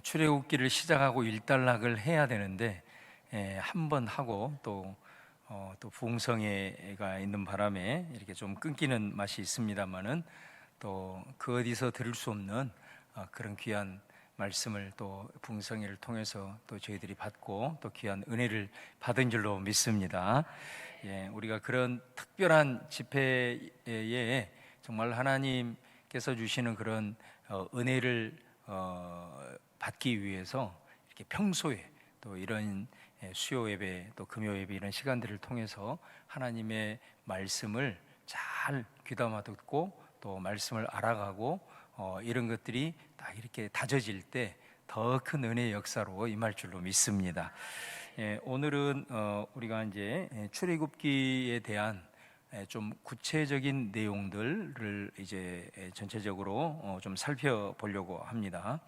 출애굽기를 시작하고 일단락을 해야 되는데 한 번 하고 또 부흥성회가 있는 바람에 이렇게 좀 끊기는 맛이 있습니다만은 또 그 어디서 들을 수 없는 그런 귀한 말씀을 또 부흥성회를 통해서 또 저희들이 받고 또 귀한 은혜를 받은 줄로 믿습니다. 우리가 그런 특별한 집회에 정말 하나님께서 주시는 그런 은혜를 받기 위해서 이렇게 평소에 또 이런 수요 예배 또 금요 예배 이런 시간들을 통해서 하나님의 말씀을 잘 귀담아 듣고 또 말씀을 알아가고 이런 것들이 딱 이렇게 다져질 때 더 큰 은혜의 역사로 임할 줄로 믿습니다. 오늘은 우리가 이제 출애굽기에 대한 좀 구체적인 내용들을 이제 전체적으로 좀 살펴보려고 합니다.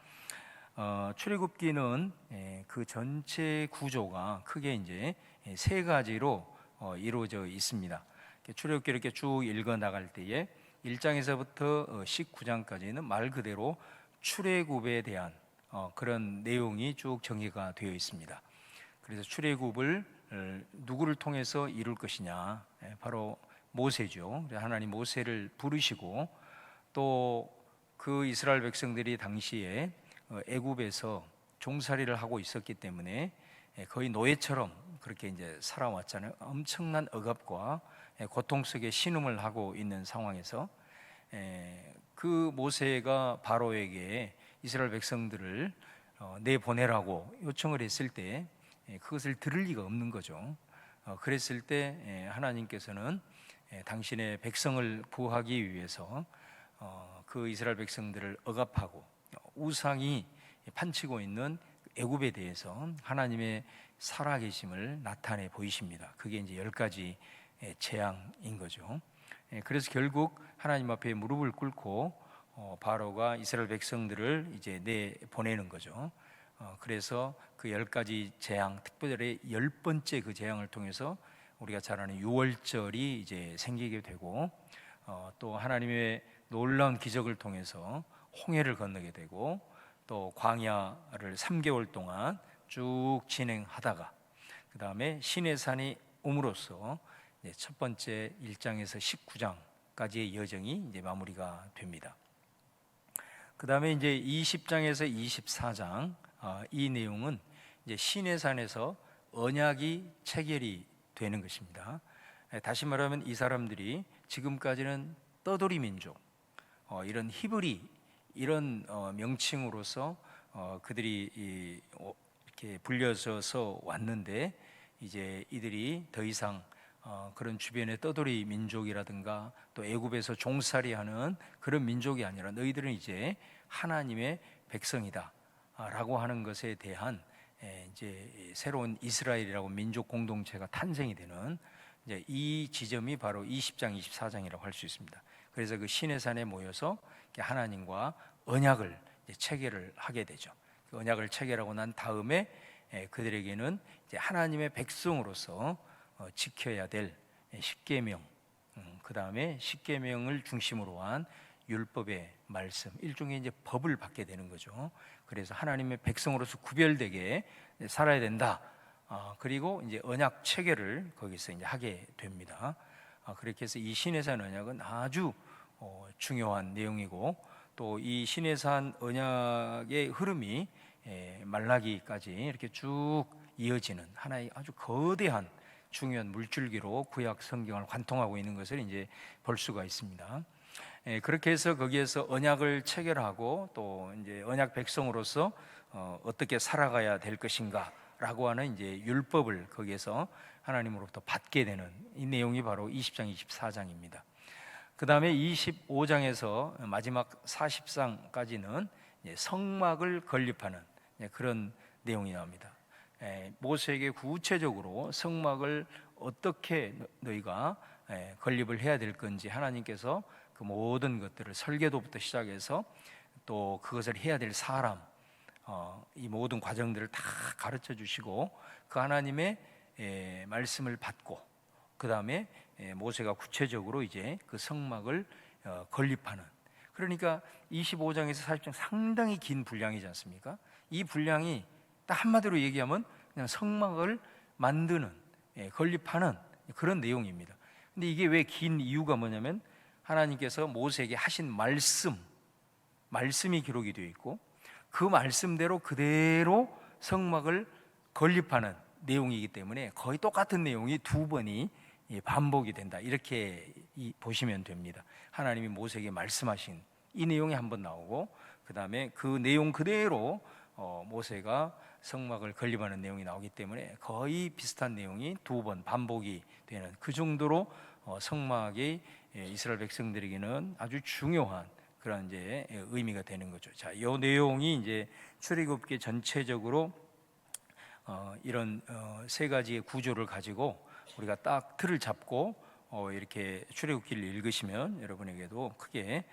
출애굽기는 그 전체 구조가 크게 이제 세 가지로 이루어져 있습니다. 출애굽기 이렇게 쭉 읽어 나갈 때에 1장에서부터 19장까지는 말 그대로 출애굽에 대한 그런 내용이 쭉 정의가 되어 있습니다. 그래서 출애굽을 누구를 통해서 이룰 것이냐, 바로 모세죠. 하나님 모세를 부르시고 또 그 이스라엘 백성들이 당시에 애굽에서 종살이를 하고 있었기 때문에 거의 노예처럼 그렇게 이제 살아왔잖아요. 엄청난 억압과 고통 속에 신음을 하고 있는 상황에서 그 모세가 바로에게 이스라엘 백성들을 내보내라고 요청을 했을 때 그것을 들을 리가 없는 거죠. 그랬을 때 하나님께서는 당신의 백성을 구하기 위해서 그 이스라엘 백성들을 억압하고 우상이 판치고 있는 애굽에 대해서 하나님의 살아계심을 나타내 보이십니다. 그게 이제 10가지 재앙인 거죠. 그래서 결국 하나님 앞에 무릎을 꿇고 바로가 이스라엘 백성들을 이제 내보내는 거죠. 그래서 그 10가지 재앙, 특별히 10번째 그 재앙을 통해서 우리가 잘 아는 유월절이 이제 생기게 되고 또 하나님의 놀라운 기적을 통해서 홍해를 건너게 되고 또 광야를 3개월 동안 쭉 진행하다가 그 다음에 시내산이 옴으로써 첫 번째 1장에서 19장까지의 여정이 이제 마무리가 됩니다. 그 다음에 이제 20장에서 24장 이 내용은 이제 시내산에서 언약이 체결이 되는 것입니다. 다시 말하면 이 사람들이 지금까지는 떠돌이 민족, 이런 히브리 이런 명칭으로서 그들이 이렇게 불려져서 왔는데 이제 이들이 더 이상 그런 주변의 떠돌이 민족이라든가 또 애굽에서 종살이하는 그런 민족이 아니라 너희들은 이제 하나님의 백성이다라고 하는 것에 대한 이제 새로운 이스라엘이라고 민족 공동체가 탄생이 되는 이제 이 지점이 바로 20장, 24장이라고 할 수 있습니다. 그래서 그 시내산에 모여서 하나님과 언약을 체결을 하게 되죠. 그 언약을 체결하고 난 다음에 그들에게는 이제 하나님의 백성으로서 지켜야 될 십계명, 그 다음에 십계명을 중심으로 한 율법의 말씀, 일종의 이제 법을 받게 되는 거죠. 그래서 하나님의 백성으로서 구별되게 살아야 된다. 그리고 이제 언약 체결을 거기서 이제 하게 됩니다. 그렇게 해서 이 시내산 언약은 아주 중요한 내용이고 또 이 시내산 언약의 흐름이 말라기까지 이렇게 쭉 이어지는 하나의 아주 거대한 중요한 물줄기로 구약 성경을 관통하고 있는 것을 이제 볼 수가 있습니다. 그렇게 해서 거기에서 언약을 체결하고 또 이제 언약 백성으로서 어떻게 살아가야 될 것인가라고 하는 이제 율법을 거기에서 하나님으로부터 받게 되는 이 내용이 바로 20장, 24장입니다. 그 다음에 25장에서 마지막 40장까지는 성막을 건립하는 그런 내용이 나옵니다. 모세에게 구체적으로 성막을 어떻게 너희가 건립을 해야 될 건지 하나님께서 그 모든 것들을 설계도부터 시작해서 또 그것을 해야 될 사람, 이 모든 과정들을 다 가르쳐 주시고 그 하나님의 말씀을 받고 그 다음에 모세가 구체적으로 이제 그 성막을 건립하는, 그러니까 25장에서 40장 상당히 긴 분량이지 않습니까? 이 분량이 딱 한마디로 얘기하면 그냥 성막을 만드는, 건립하는 그런 내용입니다. 근데 이게 왜 긴 이유가 뭐냐면 하나님께서 모세에게 하신 말씀이 기록이 되어 있고 그 말씀대로 그대로 성막을 건립하는 내용이기 때문에 거의 똑같은 내용이 두 번이 반복이 된다, 이렇게 보시면 됩니다. 하나님이 모세에게 말씀하신 이 내용이 한 번 나오고 그 다음에 그 내용 그대로 모세가 성막을 건립하는 내용이 나오기 때문에 거의 비슷한 내용이 두 번 반복이 되는, 그 정도로 성막이 이스라엘 백성들에게는 아주 중요한 그런 이제 의미가 되는 거죠. 자, 이 내용이 이제 출애굽기 전체적으로 이런 세 가지의 구조를 가지고 우리가 딱 틀을 잡고 이렇게 출애굽기를 읽으시면 여러분에게도 크게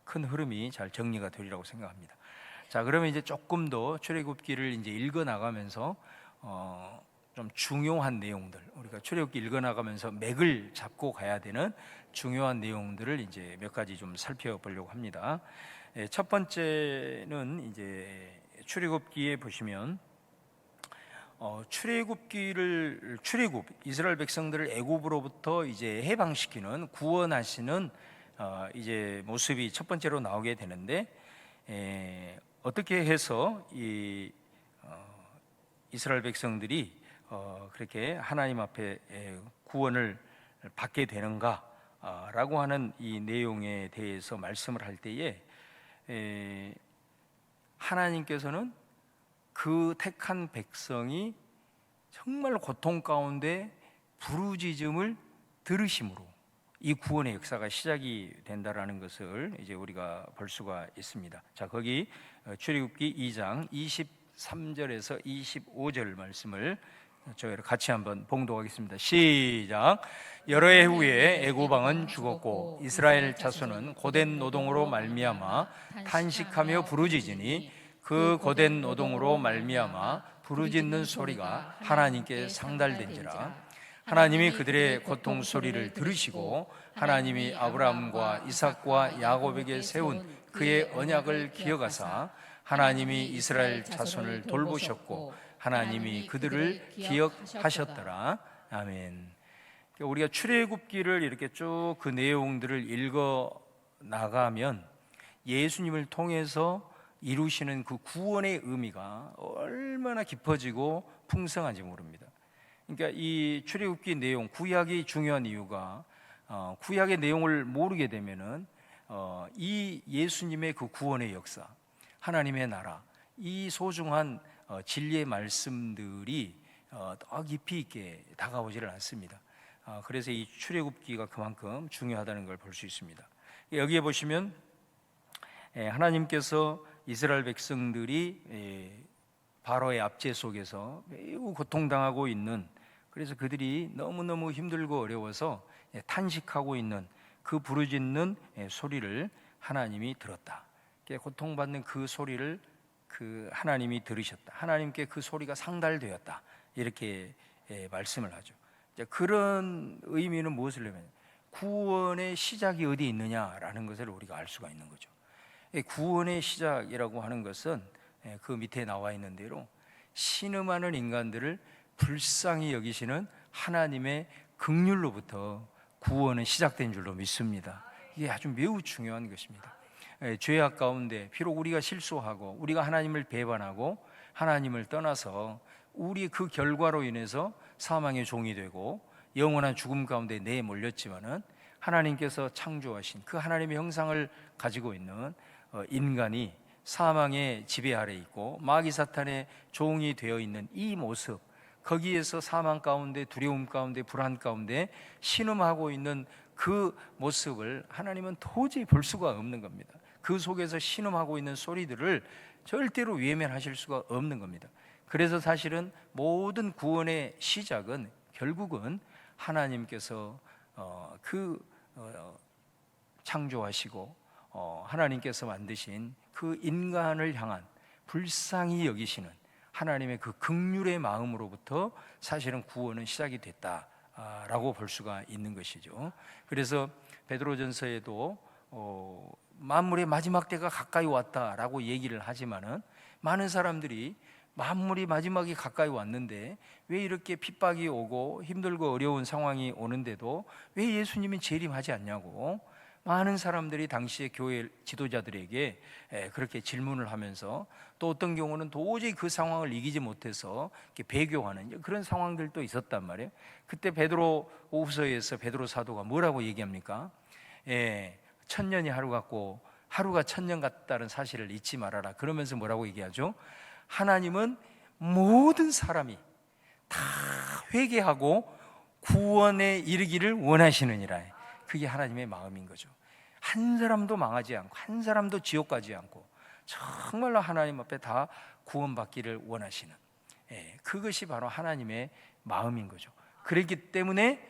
큰 흐름이 잘 정리가 되리라고 생각합니다. 자, 그러면 이제 조금 더 출애굽기를 이제 읽어 나가면서 좀 중요한 내용들, 우리가 출애굽기 읽어 나가면서 맥을 잡고 가야 되는 중요한 내용들을 이제 몇 가지 좀 살펴보려고 합니다. 첫 번째는 이제 출애굽기에 보시면 출애굽 이스라엘 백성들을 애굽으로부터 이제 해방시키는, 구원하시는 이제 모습이 첫 번째로 나오게 되는데, 어떻게 해서 이 이스라엘 백성들이 그렇게 하나님 앞에 구원을 받게 되는가라고 하는 이 내용에 대해서 말씀을 할 때에 하나님께서는 그 택한 백성이 정말 고통 가운데 부르짖음을 들으심으로 이 구원의 역사가 시작이 된다라는 것을 이제 우리가 볼 수가 있습니다. 자, 거기 출애굽기 2장 23절에서 25절 말씀을 저희 같이 한번 봉독하겠습니다. 시작. 여러 해 후에 애굽 왕은 죽었고 이스라엘 자손은 고된 노동으로 말미암아 탄식하며 부르짖으니 그 고된 노동으로 말미암아 부르짖는 소리가 하나님께 상달된지라. 하나님이 그들의 고통 소리를 들으시고 하나님이 아브라함과 이삭과 야곱에게 세운 그의 언약을 기억하사 하나님이 이스라엘 자손을 돌보셨고 하나님이 그들을 기억하셨더라. 아멘. 우리가 출애굽기를 이렇게 쭉 그 내용들을 읽어 나가면 예수님을 통해서 이루시는 그 구원의 의미가 얼마나 깊어지고 풍성한지 모릅니다. 그러니까 이 출애굽기 내용, 구약이 중요한 이유가 구약의 내용을 모르게 되면은 이 예수님의 그 구원의 역사, 하나님의 나라, 이 소중한 진리의 말씀들이 더 깊이 있게 다가오지를 않습니다. 그래서 이 출애굽기가 그만큼 중요하다는 걸 볼 수 있습니다. 여기에 보시면 하나님께서 이스라엘 백성들이 바로의 압제 속에서 매우 고통당하고 있는, 그래서 그들이 너무너무 힘들고 어려워서 탄식하고 있는 그 부르짖는 소리를 하나님이 들었다. 고통받는 그 소리를 그 하나님이 들으셨다. 하나님께 그 소리가 상달되었다. 이렇게 말씀을 하죠. 그런 의미는 무엇을 하면 구원의 시작이 어디 있느냐라는 것을 우리가 알 수가 있는 거죠. 구원의 시작이라고 하는 것은 그 밑에 나와 있는 대로 신음하는 인간들을 불쌍히 여기시는 하나님의 긍휼로부터 구원은 시작된 줄로 믿습니다. 이게 아주 매우 중요한 것입니다. 죄악 가운데 비록 우리가 실수하고 우리가 하나님을 배반하고 하나님을 떠나서 우리 그 결과로 인해서 사망의 종이 되고 영원한 죽음 가운데 내몰렸지만은 하나님께서 창조하신 그 하나님의 형상을 가지고 있는 인간이 사망의 지배 아래 있고 마귀 사탄의 종이 되어 있는 이 모습, 거기에서 사망 가운데, 두려움 가운데, 불안 가운데 신음하고 있는 그 모습을 하나님은 도저히 볼 수가 없는 겁니다. 그 속에서 신음하고 있는 소리들을 절대로 외면하실 수가 없는 겁니다. 그래서 사실은 모든 구원의 시작은 결국은 하나님께서 창조하시고 하나님께서 만드신 그 인간을 향한 불쌍히 여기시는 하나님의 그 긍휼의 마음으로부터 사실은 구원은 시작이 됐다라고 볼 수가 있는 것이죠. 그래서 베드로전서에도 만물의 마지막 때가 가까이 왔다라고 얘기를 하지만은 많은 사람들이 만물이 마지막이 가까이 왔는데 왜 이렇게 핍박이 오고 힘들고 어려운 상황이 오는데도 왜 예수님이 재림하지 않냐고 많은 사람들이 당시의 교회 지도자들에게 그렇게 질문을 하면서, 또 어떤 경우는 도저히 그 상황을 이기지 못해서 배교하는 그런 상황들도 있었단 말이에요. 그때 베드로 후서에서 베드로 사도가 뭐라고 얘기합니까? 천년이 하루 같고 하루가 천년 같다는 사실을 잊지 말아라. 그러면서 뭐라고 얘기하죠? 하나님은 모든 사람이 다 회개하고 구원에 이르기를 원하시느니라. 그게 하나님의 마음인 거죠. 한 사람도 망하지 않고 한 사람도 지옥 가지 않고 정말로 하나님 앞에 다 구원받기를 원하시는, 그것이 바로 하나님의 마음인 거죠. 그렇기 때문에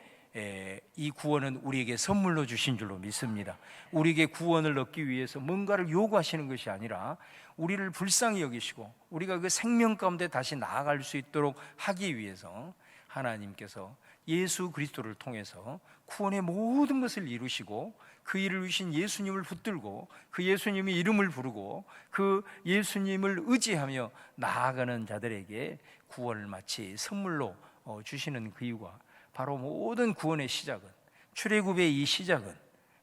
이 구원은 우리에게 선물로 주신 줄로 믿습니다. 우리에게 구원을 얻기 위해서 뭔가를 요구하시는 것이 아니라 우리를 불쌍히 여기시고 우리가 그 생명 가운데 다시 나아갈 수 있도록 하기 위해서 하나님께서 예수 그리스도를 통해서 구원의 모든 것을 이루시고, 그 일을 위신 예수님을 붙들고 그 예수님의 이름을 부르고 그 예수님을 의지하며 나아가는 자들에게 구원을 마치 선물로 주시는 그 이유가, 바로 모든 구원의 시작은, 출애굽의 이 시작은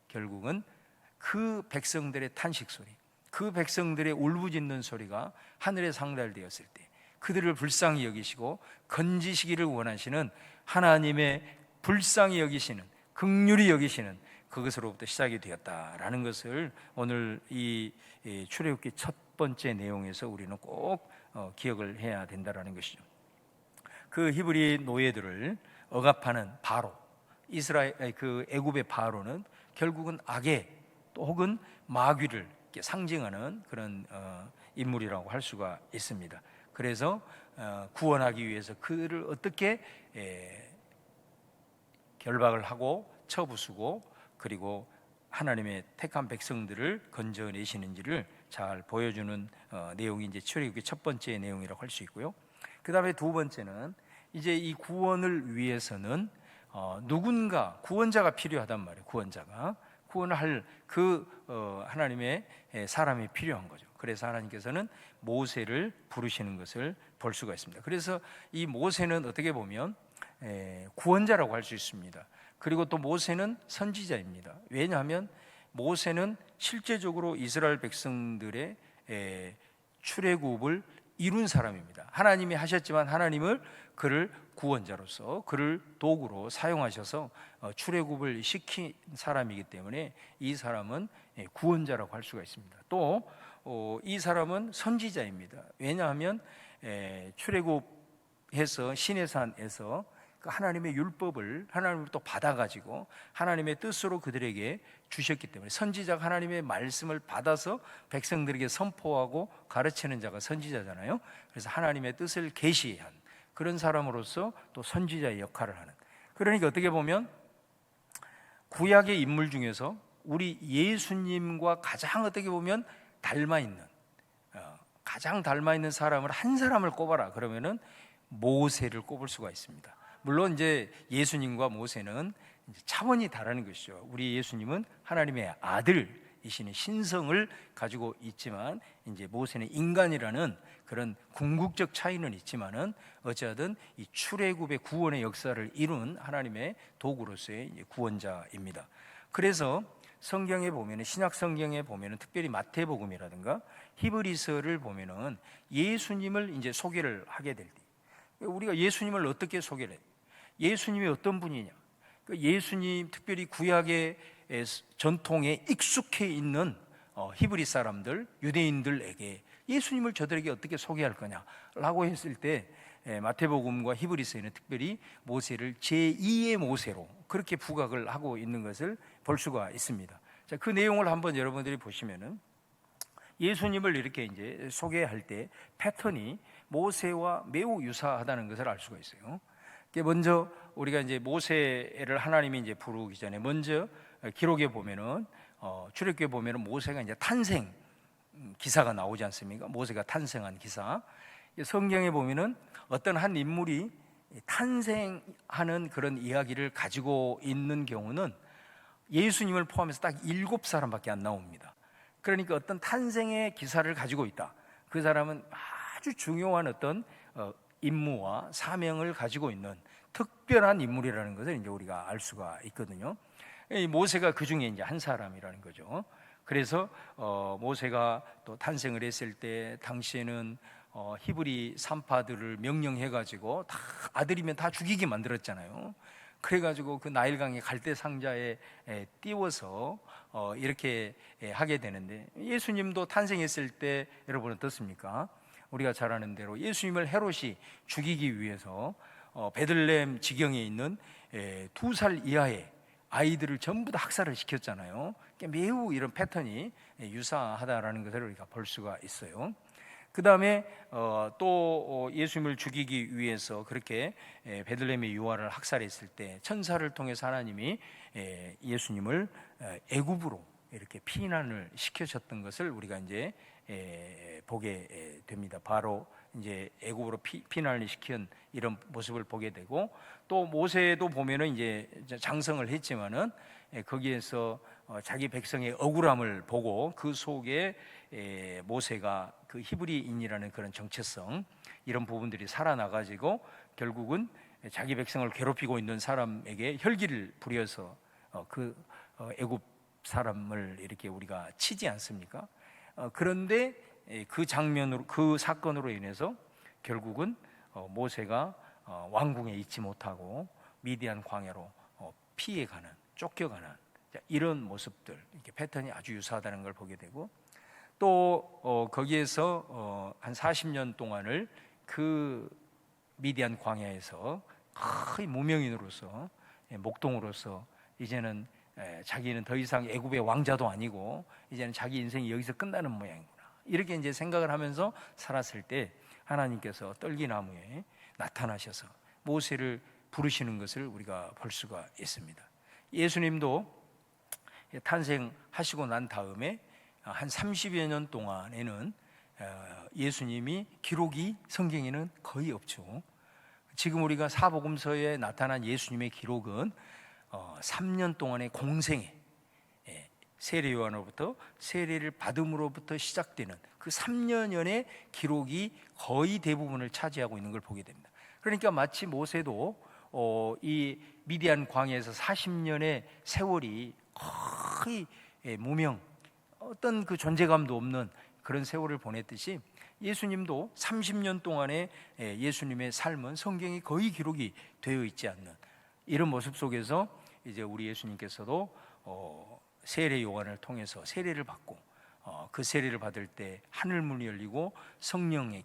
결국은 그 백성들의 탄식 소리, 그 백성들의 울부짖는 소리가 하늘에 상달되었을 때 그들을 불쌍히 여기시고 건지시기를 원하시는 하나님의 불쌍히 여기시는, 긍휼히 여기시는 그것으로부터 시작이 되었다라는 것을 오늘 이 출애굽기 첫 번째 내용에서 우리는 꼭 기억을 해야 된다라는 것이죠. 그 히브리 노예들을 억압하는 바로, 그 애굽의 바로는 결국은 악의 또 혹은 마귀를 상징하는 그런 인물이라고 할 수가 있습니다. 그래서 구원하기 위해서 그를 어떻게 결박을 하고 쳐부수고 그리고 하나님의 택한 백성들을 건져내시는지를 잘 보여주는 내용이 이제 출애굽기 첫 번째 내용이라고 할 수 있고요. 그 다음에 두 번째는 이제 이 구원을 위해서는 누군가 구원자가 필요하단 말이에요. 구원을 할 하나님의 사람이 필요한 거죠. 그래서 하나님께서는 모세를 부르시는 것을 볼 수가 있습니다. 그래서 이 모세는 어떻게 보면 구원자라고 할 수 있습니다. 그리고 또 모세는 선지자입니다. 왜냐하면 모세는 실제적으로 이스라엘 백성들의 출애굽을 이룬 사람입니다. 하나님이 하셨지만 하나님을 그를 구원자로서, 그를 도구로 사용하셔서 출애굽을 시킨 사람이기 때문에 이 사람은 구원자라고 할 수가 있습니다. 또 이 사람은 선지자입니다. 왜냐하면 출애굽해서 시내산에서 하나님의 율법을 하나님으로부터 받아가지고 하나님의 뜻으로 그들에게 주셨기 때문에, 선지자가 하나님의 말씀을 받아서 백성들에게 선포하고 가르치는 자가 선지자잖아요. 그래서 하나님의 뜻을 계시한 그런 사람으로서 또 선지자의 역할을 하는, 그러니까 어떻게 보면 구약의 인물 중에서 우리 예수님과 가장 어떻게 보면 가장 닮아 있는 사람을 한 사람을 꼽아라 그러면은 모세를 꼽을 수가 있습니다. 물론 이제 예수님과 모세는 이제 차원이 다른 것이죠. 우리 예수님은 하나님의 아들이시는 신성을 가지고 있지만 이제 모세는 인간이라는 그런 궁극적 차이는 있지만은 어찌하든 이 출애굽의 구원의 역사를 이룬 하나님의 도구로서의 구원자입니다. 그래서 성경에 보면은, 신약 성경에 보면은 특별히 마태복음이라든가 히브리서를 보면은 예수님을 이제 소개를 하게 될 때, 우리가 예수님을 어떻게 소개를 해요? 예수님이 어떤 분이냐? 예수님, 특별히 구약의 전통에 익숙해 있는 히브리 사람들, 유대인들에게 예수님을 저들에게 어떻게 소개할 거냐라고 했을 때 마태복음과 히브리서에는 특별히 모세를 제2의 모세로 그렇게 부각을 하고 있는 것을 볼 수가 있습니다. 자, 그 내용을 한번 여러분들이 보시면은 예수님을 이렇게 이제 소개할 때 패턴이 모세와 매우 유사하다는 것을 알 수가 있어요. 먼저 우리가 이제 모세를 하나님이 이제 부르기 전에 먼저 기록에 보면은 출애굽기에 보면은 모세가 이제 탄생 기사가 나오지 않습니까? 모세가 탄생한 기사. 성경에 보면은 어떤 한 인물이 탄생하는 그런 이야기를 가지고 있는 경우는 예수님을 포함해서 딱 7사람밖에 안 나옵니다. 그러니까 어떤 탄생의 기사를 가지고 있다. 그 사람은 아주 중요한 어떤 임무와 사명을 가지고 있는 특별한 인물이라는 것을 이제 우리가 알 수가 있거든요. 이 모세가 그 중에 이제 한 사람이라는 거죠. 그래서 모세가 또 탄생을 했을 때 당시에는 히브리 산파들을 명령해 가지고 다 아들이면 다 죽이게 만들었잖아요. 그래가지고 그 나일강의 갈대 상자에 띄워서 이렇게 하게 되는데, 예수님도 탄생했을 때 여러분 어떻습니까? 우리가 잘 아는 대로 예수님을 헤롯이 죽이기 위해서 베들레헴 지경에 있는 2살 이하의 아이들을 전부 다 학살을 시켰잖아요. 매우 이런 패턴이 유사하다라는 것을 우리가 볼 수가 있어요. 그 다음에 또 예수님을 죽이기 위해서 그렇게 베들레헴의 유아를 학살했을 때 천사를 통해서 하나님이 예수님을 애굽으로 이렇게 피난을 시켜셨던 것을 우리가 이제 보게 됩니다. 바로 이제 애굽으로 피난을 시킨 이런 모습을 보게 되고, 또 모세도 보면은 이제 장성을 했지만은 거기에서 자기 백성의 억울함을 보고 그 속에 모세가 그 히브리인이라는 그런 정체성, 이런 부분들이 살아나가지고 결국은 자기 백성을 괴롭히고 있는 사람에게 혈기를 부려서 그 애굽 사람을 이렇게 우리가 치지 않습니까? 그런데 그 장면으로, 그 사건으로 인해서 결국은 모세가 왕궁에 있지 못하고 미디안 광야로 피해가는, 쫓겨가는 이런 모습들, 이렇게 패턴이 아주 유사하다는 걸 보게 되고, 또 거기에서 한 40년 동안을 그 미디안 광야에서 거의 무명인으로서, 목동으로서 이제는 자기는 더 이상 애굽의 왕자도 아니고 이제는 자기 인생이 여기서 끝나는 모양이구나, 이렇게 이제 생각을 하면서 살았을 때 하나님께서 떨기나무에 나타나셔서 모세를 부르시는 것을 우리가 볼 수가 있습니다. 예수님도 탄생하시고 난 다음에 한 30여 년 동안에는 예수님이 기록이 성경에는 거의 없죠. 지금 우리가 사복음서에 나타난 예수님의 기록은 3년 동안의 공생애, 세례 요한으로부터 세례를 받음으로부터 시작되는 그 3년여의 기록이 거의 대부분을 차지하고 있는 걸 보게 됩니다. 그러니까 마치 모세도 이 미디안 광야에서 40년의 세월이 거의 무명, 어떤 그 존재감도 없는 그런 세월을 보냈듯이 예수님도 30년 동안의 예수님의 삶은 성경이 거의 기록이 되어 있지 않는 이런 모습 속에서 이제 우리 예수님께서도 세례 요한을 통해서 세례를 받고 그 세례를 받을 때 하늘 문이 열리고 성령의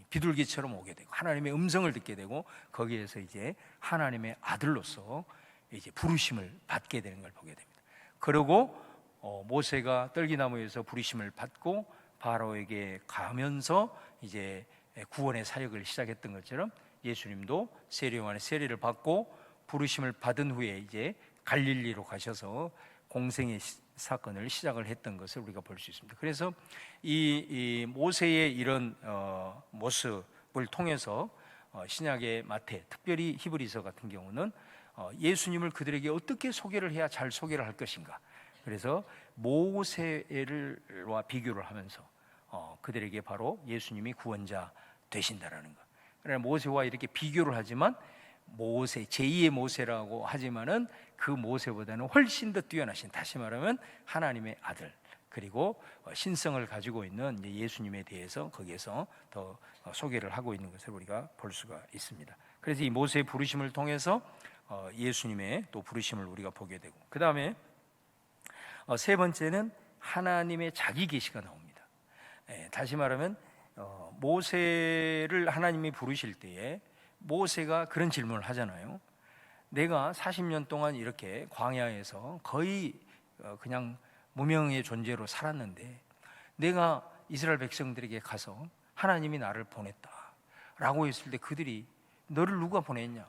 비둘기처럼 오게 되고 하나님의 음성을 듣게 되고 거기에서 이제 하나님의 아들로서 이제 부르심을 받게 되는 걸 보게 됩니다. 그리고 모세가 떨기나무에서 부르심을 받고 바로에게 가면서 이제 구원의 사역을 시작했던 것처럼 예수님도 세례 요한의 세례를 받고 부르심을 받은 후에 이제 갈릴리로 가셔서 공생의 사건을 시작을 했던 것을 우리가 볼 수 있습니다. 그래서 이 모세의 이런 모습을 통해서 신약의 마태, 특별히 히브리서 같은 경우는 예수님을 그들에게 어떻게 소개를 해야 잘 소개를 할 것인가, 그래서 모세와 비교를 하면서 그들에게 바로 예수님이 구원자 되신다라는 것. 그러나 모세와 이렇게 비교를 하지만 모세, 제2의 모세라고 하지만은 그 모세보다는 훨씬 더 뛰어나신, 다시 말하면 하나님의 아들, 그리고 신성을 가지고 있는 예수님에 대해서 거기에서 더 소개를 하고 있는 것을 우리가 볼 수가 있습니다. 그래서 이 모세의 부르심을 통해서 예수님의 또 부르심을 우리가 보게 되고, 그 다음에 세 번째는 하나님의 자기 계시가 나옵니다. 다시 말하면 모세를 하나님이 부르실 때에 모세가 그런 질문을 하잖아요. 내가 40년 동안 이렇게 광야에서 거의 그냥 무명의 존재로 살았는데 내가 이스라엘 백성들에게 가서 하나님이 나를 보냈다 라고 했을 때 그들이 너를 누가 보냈냐?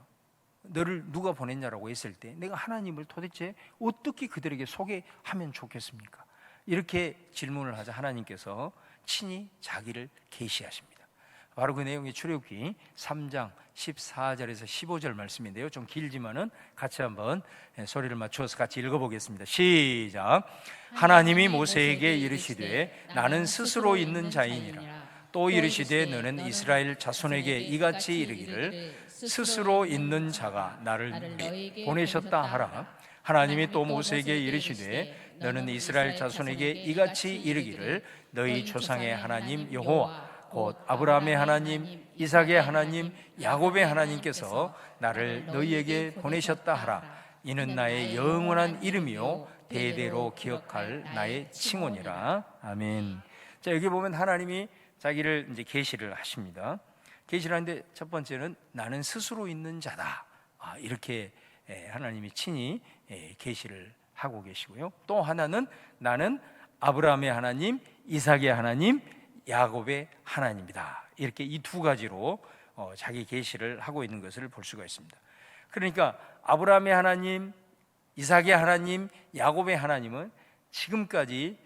너를 누가 보냈냐라고 했을 때 내가 하나님을 도대체 어떻게 그들에게 소개하면 좋겠습니까? 이렇게 질문을 하자 하나님께서 친히 자기를 계시하십니다. 바로 그 내용이 출애굽기 3장 14절에서 15절 말씀인데요. 좀 길지만은 같이 한번 소리를 맞추어서 같이 읽어보겠습니다. 시작. 하나님이 모세에게 이르시되 나는 스스로 있는 자이니라. 또 이르시되 너는 이스라엘 자손에게 이같이 이르기를 스스로 있는 자가 나를 보내셨다 하라. 하나님이 또 모세에게 이르시되 너는 이스라엘 자손에게 이같이 이르기를 너희 조상의 하나님 여호와 곧 아브라함의 하나님, 이삭의 하나님, 야곱의 하나님께서 나를 너희에게 보내셨다 하라. 이는 나의 영원한 이름이요 대대로 기억할 나의 칭호니라. 아멘. 자, 여기 보면 하나님이 자기를 이제 계시를 하십니다. 계시를 하는데 첫 번째는 나는 스스로 있는 자다. 이렇게 하나님이 친히 계시를 하고 계시고요. 또 하나는 나는 아브라함의 하나님, 이삭의 하나님, 야곱의 하나님이다. 이렇게 이 두 가지로 자기 계시를 하고 있는 것을 볼 수가 있습니다. 그러니까 아브라함의 하나님, 이삭의 하나님, 야곱의 하나님은 지금까지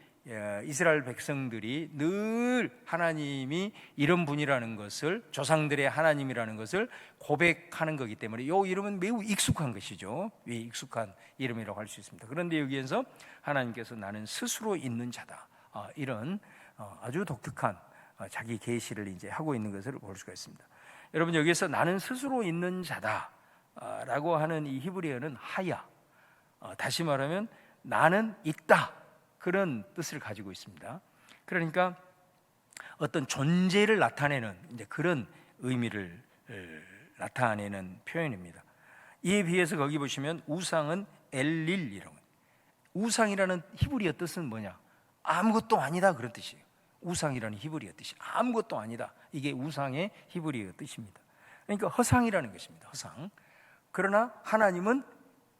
이스라엘 백성들이 늘 하나님이 이런 분이라는 것을, 조상들의 하나님이라는 것을 고백하는 거기 때문에 이 이름은 매우 익숙한 것이죠. 익숙한 이름이라고 할 수 있습니다. 그런데 여기에서 하나님께서 나는 스스로 있는 자다, 이런 아주 독특한 자기 계시를 이제 하고 있는 것을 볼 수가 있습니다. 여러분, 여기에서 나는 스스로 있는 자다라고 하는 이 히브리어는 하야, 다시 말하면 나는 있다, 그런 뜻을 가지고 있습니다. 그러니까 어떤 존재를 나타내는 이제 그런 의미를 나타내는 표현입니다. 이에 비해서 거기 보시면 우상은 엘릴이라고, 우상이라는 히브리어 뜻은 뭐냐? 아무것도 아니다, 그런 뜻이에요. 우상이라는 히브리어 뜻이 아무것도 아니다, 이게 우상의 히브리어 뜻입니다. 그러니까 허상이라는 것입니다. 허상. 그러나 하나님은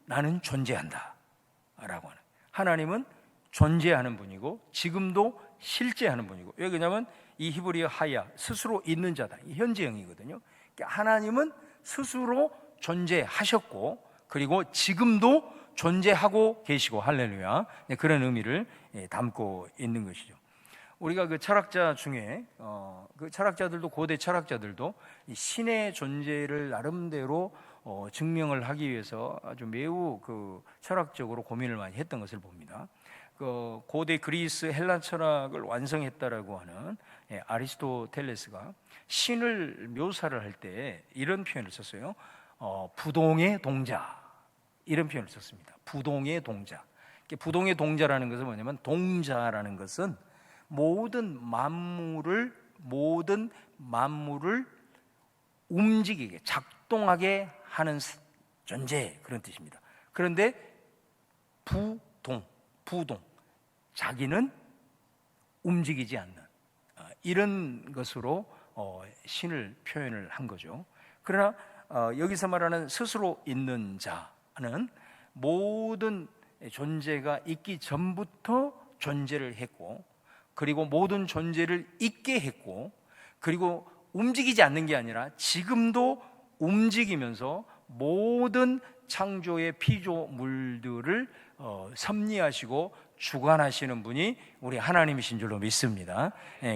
나는 존재한다 라고 하는, 하나님은 존재하는 분이고 지금도 실제하는 분이고, 왜 그러냐면 이 히브리어 하야, 스스로 있는 자다, 현재형이거든요. 그러니까 하나님은 스스로 존재하셨고 그리고 지금도 존재하고 계시고, 할렐루야, 그런 의미를 담고 있는 것이죠. 우리가 그 철학자 중에 그 철학자들도, 고대 철학자들도 신의 존재를 나름대로 증명을 하기 위해서 아주 매우 그 철학적으로 고민을 많이 했던 것을 봅니다. 그 고대 그리스 헬란 철학을 완성했다라고 하는 아리스토텔레스가 신을 묘사를 할 때 이런 표현을 썼어요. 부동의 동자, 이런 표현을 썼습니다. 부동의 동자. 부동의 동자라는 것은 뭐냐면, 동자라는 것은 모든 만물을 움직이게, 작동하게 하는 존재, 그런 뜻입니다. 그런데 부동, 자기는 움직이지 않는, 이런 것으로 신을 표현을 한 거죠. 그러나 여기서 말하는 스스로 있는 자는 모든 존재가 있기 전부터 존재를 했고, 그리고 모든 존재를 있게 했고, 그리고 움직이지 않는 게 아니라 지금도 움직이면서 모든 창조의 피조물들을 섭리하시고 주관하시는 분이 우리 하나님이신 줄로 믿습니다.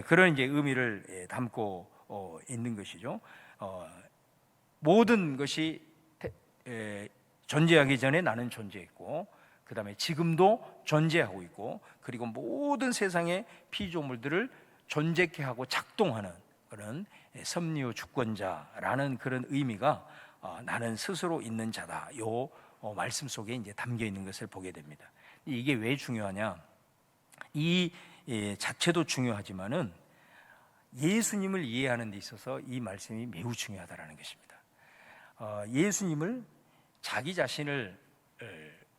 그런 이제 의미를 담고 있는 것이죠. 모든 것이 존재하기 전에 나는 존재했고, 그 다음에 지금도 존재하고 있고, 그리고 모든 세상의 피조물들을 존재케 하고 작동하는 그런 섭리의 주권자라는 그런 의미가 나는 스스로 있는 자다, 요 말씀 속에 이제 담겨 있는 것을 보게 됩니다. 이게 왜 중요하냐? 이 자체도 중요하지만은 예수님을 이해하는 데 있어서 이 말씀이 매우 중요하다라는 것입니다. 예수님을, 자기 자신을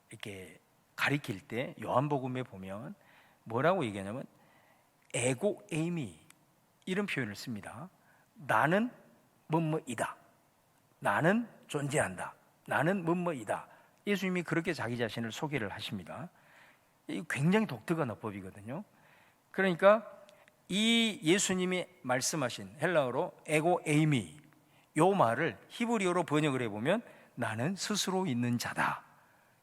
이렇게 가리킬 때 요한복음에 보면 뭐라고 얘기하냐면 에고 에이미, 이런 표현을 씁니다. 나는 뭐뭐이다, 나는 존재한다, 나는 뭐뭐이다. 예수님이 그렇게 자기 자신을 소개를 하십니다. 이 굉장히 독특한 어법이거든요. 그러니까 이 예수님이 말씀하신 헬라어로 에고 에이미, 요 말을 히브리어로 번역을 해보면 나는 스스로 있는 자다,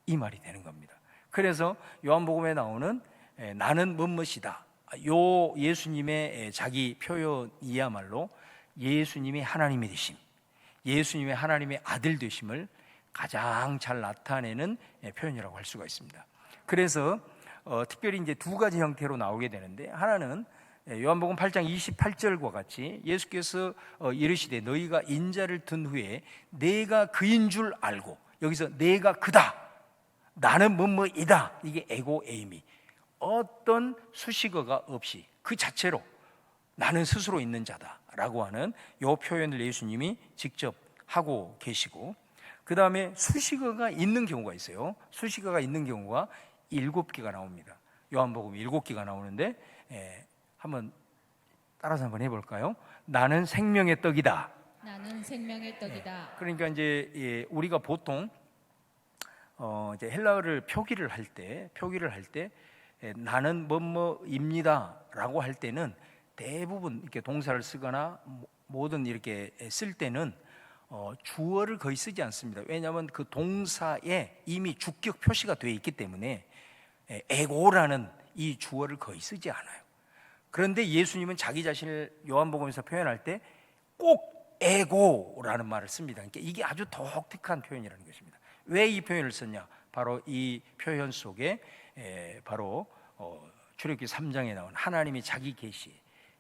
이 말이 되는 겁니다. 그래서 요한복음에 나오는 나는 뭐뭐이다, 요 예수님의 자기 표현이야말로 예수님이 하나님이 되심, 예수님의 하나님의 아들 되심을 가장 잘 나타내는 표현이라고 할 수가 있습니다. 그래서 특별히 이제 두 가지 형태로 나오게 되는데, 하나는 요한복음 8장 28절과 같이 예수께서 이르시되 너희가 인자를 든 후에 내가 그인 줄 알고, 여기서 내가 그다, 나는 뭐뭐이다, 이게 에고 에이미, 어떤 수식어가 없이 그 자체로 나는 스스로 있는 자다라고 하는 이 표현을 예수님이 직접 하고 계시고, 그 다음에 수식어가 있는 경우가 있어요. 수식어가 있는 경우가 7개가 나옵니다. 요한복음 7개가 나오는데 한번 따라서 한번 해볼까요? 나는 생명의 떡이다. 나는 생명의 떡이다. 그러니까 이제 우리가 보통 이제 헬라어를 표기를 할 때 나는 뭐뭐입니다라고 할 때는 대부분 이렇게 동사를 쓰거나 뭐든 이렇게 쓸 때는 주어를 거의 쓰지 않습니다. 왜냐하면 그 동사에 이미 주격 표시가 되어 있기 때문에 에고라는 이 주어를 거의 쓰지 않아요. 그런데 예수님은 자기 자신을 요한복음에서 표현할 때 꼭 에고라는 말을 씁니다. 그러니까 이게 아주 독특한 표현이라는 것입니다. 왜 이 표현을 썼냐? 바로 이 표현 속에 바로 출애굽기 3장에 나온 하나님이 자기 계시,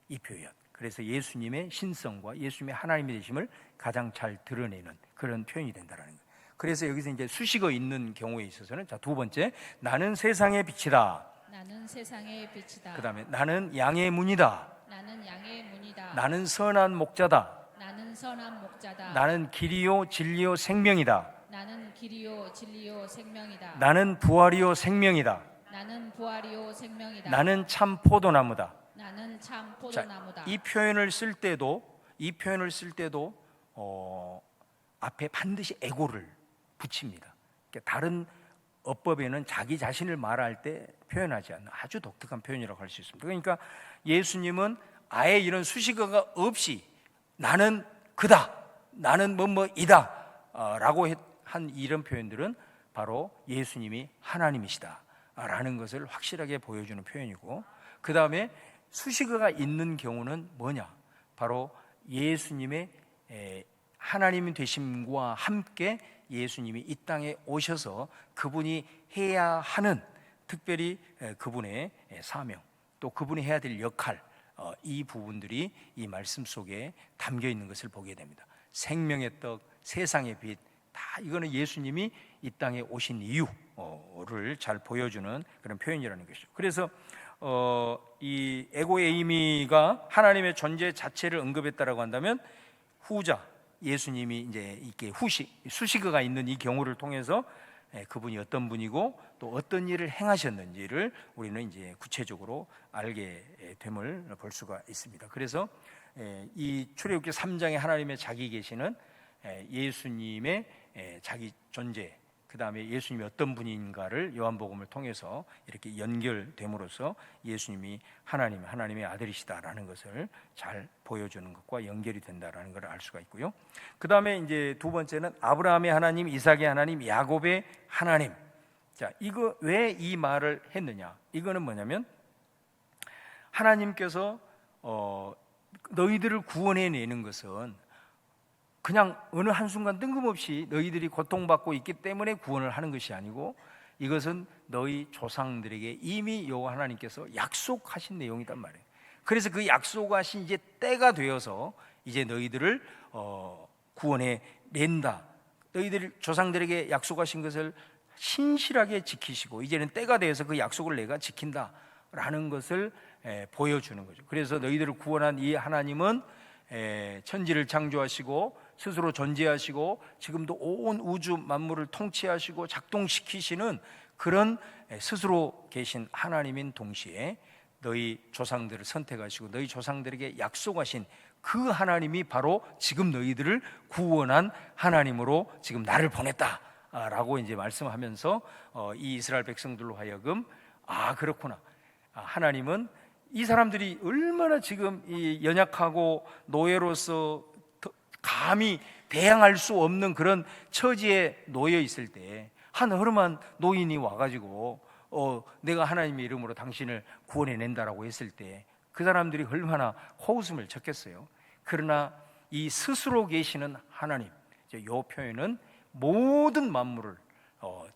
이 표현, 그래서 예수님의 신성과 예수님의 하나님이 되심을 가장 잘 드러내는 그런 표현이 된다는 거예요. 그래서 여기서 이제 수식어 있는 경우에 있어서는, 자, 두 번째, 나는 세상의 빛이다. 나는 세상의 빛이다. 그 다음에 나는 양의 문이다. 나는 양의 문이다. 나는 선한 목자다. 나는 선한 목자다. 나는 길이요 진리요 생명이다. 나는 길이요 진리요 생명이다. 나는 부활이요 생명이다. 나는 부활이요 생명이다. 나는 참 포도나무다. 나는 참 자, 포도나무다. 이 표현을 쓸 때도 앞에 반드시 에고를 붙입니다. 그러니까 다른 어법에는 자기 자신을 말할 때 표현하지 않는 아주 독특한 표현이라고 할 수 있습니다. 그러니까 예수님은 아예 이런 수식어가 없이 나는 그다, 나는 뭐뭐이다 라고 한 이런 표현들은 바로 예수님이 하나님이시다 라는 것을 확실하게 보여주는 표현이고, 그 다음에 수식어가 있는 경우는 뭐냐? 바로 예수님의 하나님 되심과 함께 예수님이 이 땅에 오셔서 그분이 해야 하는, 특별히 그분의 사명, 또 그분이 해야 될 역할, 이 부분들이 이 말씀 속에 담겨 있는 것을 보게 됩니다. 생명의 떡, 세상의 빛, 다 이거는 예수님이 이 땅에 오신 이유를 잘 보여주는 그런 표현이라는 것이죠. 그래서 이 에고의 의미가 하나님의 존재 자체를 언급했다라고 한다면, 후자 예수님이 이제 이렇게 수식어가 있는 이 경우를 통해서 그분이 어떤 분이고 또 어떤 일을 행하셨는지를 우리는 이제 구체적으로 알게 됨을 볼 수가 있습니다. 그래서 이 출애굽기 3장에 하나님의 자기 계시는 예수님의 자기 존재, 그 다음에 예수님이 어떤 분인가를 요한복음을 통해서 이렇게 연결됨으로써 예수님이 하나님의 아들이시다라는 것을 잘 보여주는 것과 연결이 된다라는 것을 알 수가 있고요. 그 다음에 이제 두 번째는 아브라함의 하나님, 이삭의 하나님, 야곱의 하나님. 자, 이거 왜 이 말을 했느냐? 이거는 뭐냐면 하나님께서 너희들을 구원해내는 것은 그냥 어느 한순간 뜬금없이 너희들이 고통받고 있기 때문에 구원을 하는 것이 아니고, 이것은 너희 조상들에게 이미 여호와 하나님께서 약속하신 내용이란 말이에요. 그래서 그 약속하신 이제 때가 되어서 이제 너희들을 구원해 낸다. 너희들 조상들에게 약속하신 것을 신실하게 지키시고 이제는 때가 되어서 그 약속을 내가 지킨다라는 것을 보여주는 거죠. 그래서 너희들을 구원한 이 하나님은 천지를 창조하시고 스스로 존재하시고 지금도 온 우주 만물을 통치하시고 작동시키시는 그런 스스로 계신 하나님인 동시에 너희 조상들을 선택하시고 너희 조상들에게 약속하신 그 하나님이 바로 지금 너희들을 구원한 하나님으로 지금 나를 보냈다라고 이제 말씀하면서 이 이스라엘 백성들로 하여금 그렇구나, 하나님은 이 사람들이 얼마나 지금 이 연약하고 노예로서 감히 대항할 수 없는 그런 처지에 놓여 있을 때 한 허름한 노인이 와가지고 내가 하나님의 이름으로 당신을 구원해낸다라고 했을 때 그 사람들이 얼마나 호웃음을 쳤겠어요. 그러나 이 스스로 계시는 하나님, 이 표현은 모든 만물을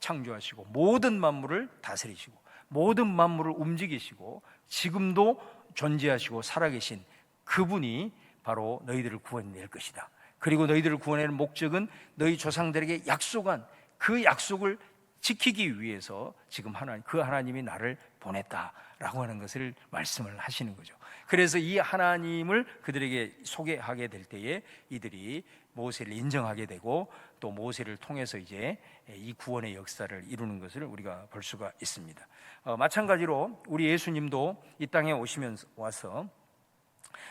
창조하시고 모든 만물을 다스리시고 모든 만물을 움직이시고 지금도 존재하시고 살아계신 그분이 바로 너희들을 구원낼 것이다. 그리고 너희들을 구원하는 목적은 너희 조상들에게 약속한 그 약속을 지키기 위해서 지금 그 하나님이 나를 보냈다라고 하는 것을 말씀을 하시는 거죠. 그래서 이 하나님을 그들에게 소개하게 될 때에 이들이 모세를 인정하게 되고 또 모세를 통해서 이제 이 구원의 역사를 이루는 것을 우리가 볼 수가 있습니다. 마찬가지로 우리 예수님도 이 땅에 오시면서 와서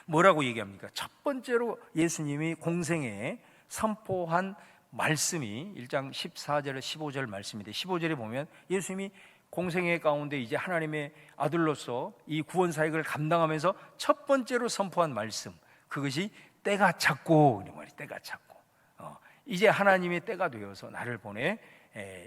뭐라고 얘기합니까? 첫 번째로 예수님이 공생애에 선포한 말씀이 1장 14절 15절 말씀인데 15절에 보면 예수님이 공생애 가운데 이제 하나님의 아들로서 이 구원 사역을 감당하면서 첫 번째로 선포한 말씀, 그것이 때가 찼고, 이 말이 때가 찼고, 이제 하나님의 때가 되어서 나를 보내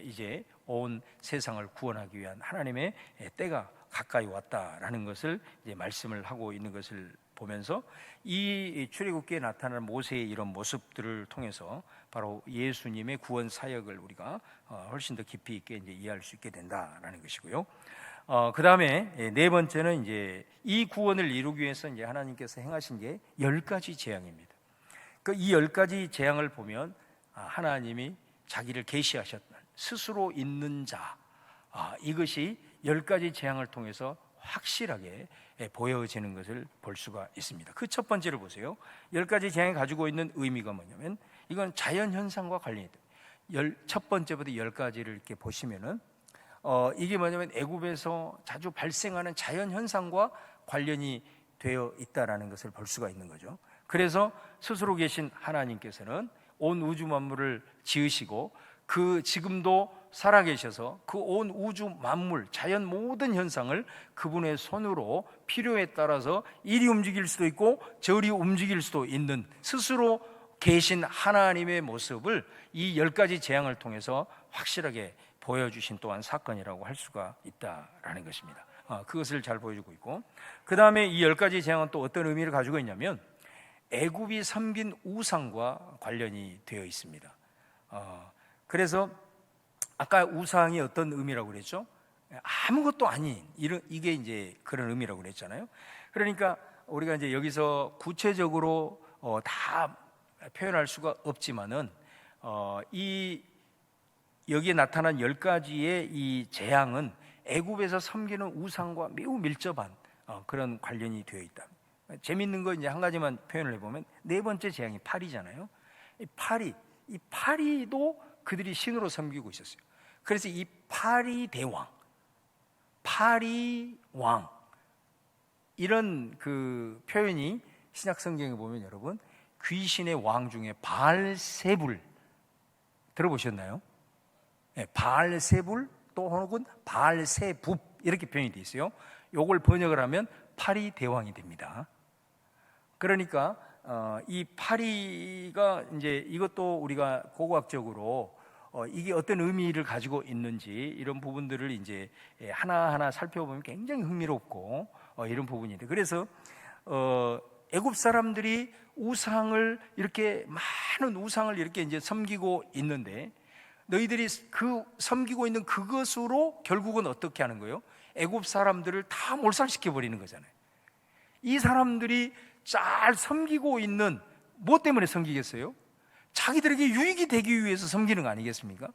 이제 온 세상을 구원하기 위한 하나님의 때가 가까이 왔다라는 것을 이제 말씀을 하고 있는 것을 보면서 이 출애굽기에 나타나는 모세의 이런 모습들을 통해서 바로 예수님의 구원 사역을 우리가 훨씬 더 깊이 있게 이제 이해할 수 있게 된다라는 것이고요. 그 다음에 네 번째는 이제 이 구원을 이루기 위해서 이제 하나님께서 행하신 게 10가지 재앙입니다. 그 이 10가지 재앙을 보면 하나님이 자기를 계시하셨던 스스로 있는 자, 이것이 10가지 재앙을 통해서 확실하게 보여지는 것을 볼 수가 있습니다. 그 첫 번째를 보세요. 10가지 재앙이 가지고 있는 의미가 뭐냐면 이건 자연현상과 관련이 돼요. 첫 번째부터 10가지를 이렇게 보시면은 이게 뭐냐면 애굽에서 자주 발생하는 자연현상과 관련이 되어 있다라는 것을 볼 수가 있는 거죠. 그래서 스스로 계신 하나님께서는 온 우주 만물을 지으시고 그 지금도 살아계셔서 그 온 우주 만물, 자연 모든 현상을 그분의 손으로 필요에 따라서 이리 움직일 수도 있고 저리 움직일 수도 있는 스스로 계신 하나님의 모습을 이 10가지 재앙을 통해서 확실하게 보여주신 또한 사건이라고 할 수가 있다라는 것입니다. 그것을 잘 보여주고 있고, 그 다음에 이 10가지 재앙은 또 어떤 의미를 가지고 있냐면 애굽이 섬긴 우상과 관련이 되어 있습니다. 그래서 아까 우상이 어떤 의미라고 그랬죠? 아무것도 아닌 이게 이제 그런 의미라고 그랬잖아요. 그러니까 우리가 이제 여기서 구체적으로 다 표현할 수가 없지만은 여기에 나타난 10가지의 이 재앙은 애굽에서 섬기는 우상과 매우 밀접한 그런 관련이 되어 있다. 재밌는 거 이제 한 가지만 표현을 해보면 네 번째 재앙이 파리잖아요. 이 파리도 그들이 신으로 섬기고 있었어요. 그래서 이 파리 대왕, 파리 왕 이런 그 표현이 신약 성경에 보면 여러분 귀신의 왕 중에 바알세불 들어보셨나요? 네, 바알세불 또 혹은 바알세붑 이렇게 표현이 되어 있어요. 이걸 번역을 하면 파리 대왕이 됩니다. 그러니까 이 파리가 이제 이것도 우리가 고고학적으로 이게 어떤 의미를 가지고 있는지 이런 부분들을 이제 하나하나 살펴보면 굉장히 흥미롭고 이런 부분인데, 그래서 애굽 사람들이 우상을 이렇게 많은 우상을 이렇게 이제 섬기고 있는데 너희들이 그 섬기고 있는 그것으로 결국은 어떻게 하는 거예요? 애굽 사람들을 다 몰살시켜 버리는 거잖아요. 이 사람들이 잘 섬기고 있는 뭐 때문에 섬기겠어요? 자기들에게 유익이 되기 위해서 섬기는 거 아니겠습니까?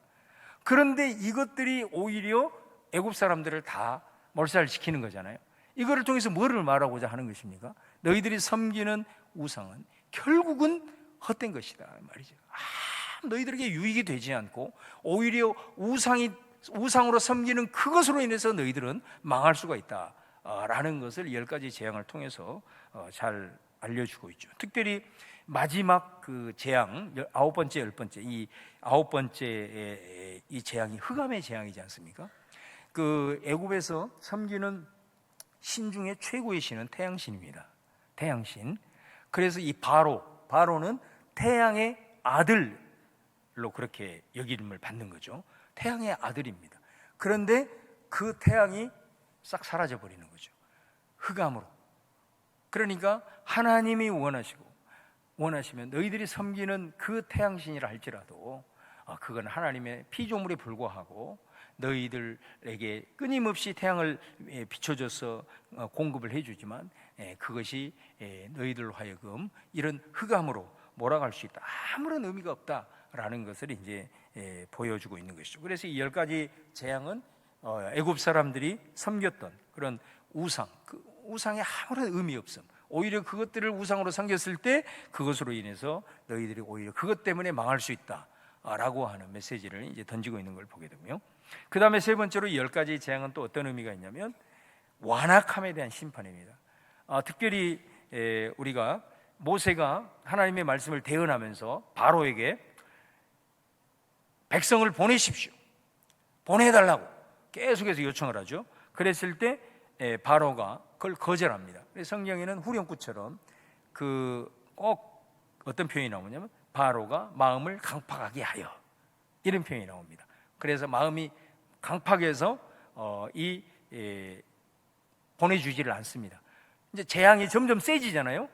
그런데 이것들이 오히려 애굽 사람들을 다 몰살시키는 거잖아요. 이거를 통해서 뭐를 말하고자 하는 것입니까? 너희들이 섬기는 우상은 결국은 헛된 것이다 말이죠. 너희들에게 유익이 되지 않고 오히려 우상으로 섬기는 그것으로 인해서 너희들은 망할 수가 있다라는 것을 10가지 재앙을 통해서 잘 알려주고 있죠. 특별히 마지막 그 재앙 9번째, 10번째 이 9번째 이 재앙이 흑암의 재앙이지 않습니까? 그 애굽에서 섬기는 신 중에 최고의 신은 태양신입니다. 태양신. 그래서 이 바로는 태양의 아들로 그렇게 여김을 받는 거죠. 태양의 아들입니다. 그런데 그 태양이 싹 사라져 버리는 거죠. 흑암으로. 그러니까 하나님이 원하시고 원하시면 너희들이 섬기는 그 태양신이라 할지라도 그건 하나님의 피조물에 불과하고 너희들에게 끊임없이 태양을 비춰줘서 공급을 해주지만 그것이 너희들로 하여금 이런 흑암으로 몰아갈 수 있다, 아무런 의미가 없다라는 것을 이제 보여주고 있는 것이죠. 그래서 이 10가지 재앙은 애굽 사람들이 섬겼던 그런 우상, 그 우상에 아무런 의미 없음, 오히려 그것들을 우상으로 섬겼을 때 그것으로 인해서 너희들이 오히려 그것 때문에 망할 수 있다라고 하는 메시지를 이제 던지고 있는 걸 보게 되고요. 그 다음에 세 번째로 이 10가지 재앙은 또 어떤 의미가 있냐면 완악함에 대한 심판입니다. 특별히 우리가 모세가 하나님의 말씀을 대언하면서 바로에게 백성을 보내십시오, 보내달라고 계속해서 요청을 하죠. 그랬을 때 바로가 그걸 거절합니다. 그래서 성경에는 후렴구처럼 꼭 어떤 표현이 나오냐면 바로가 마음을 강팍하게 하여, 이런 표현이 나옵니다. 그래서 마음이 강팍해서 보내주지를 않습니다. 이제 재앙이 점점 세지잖아요.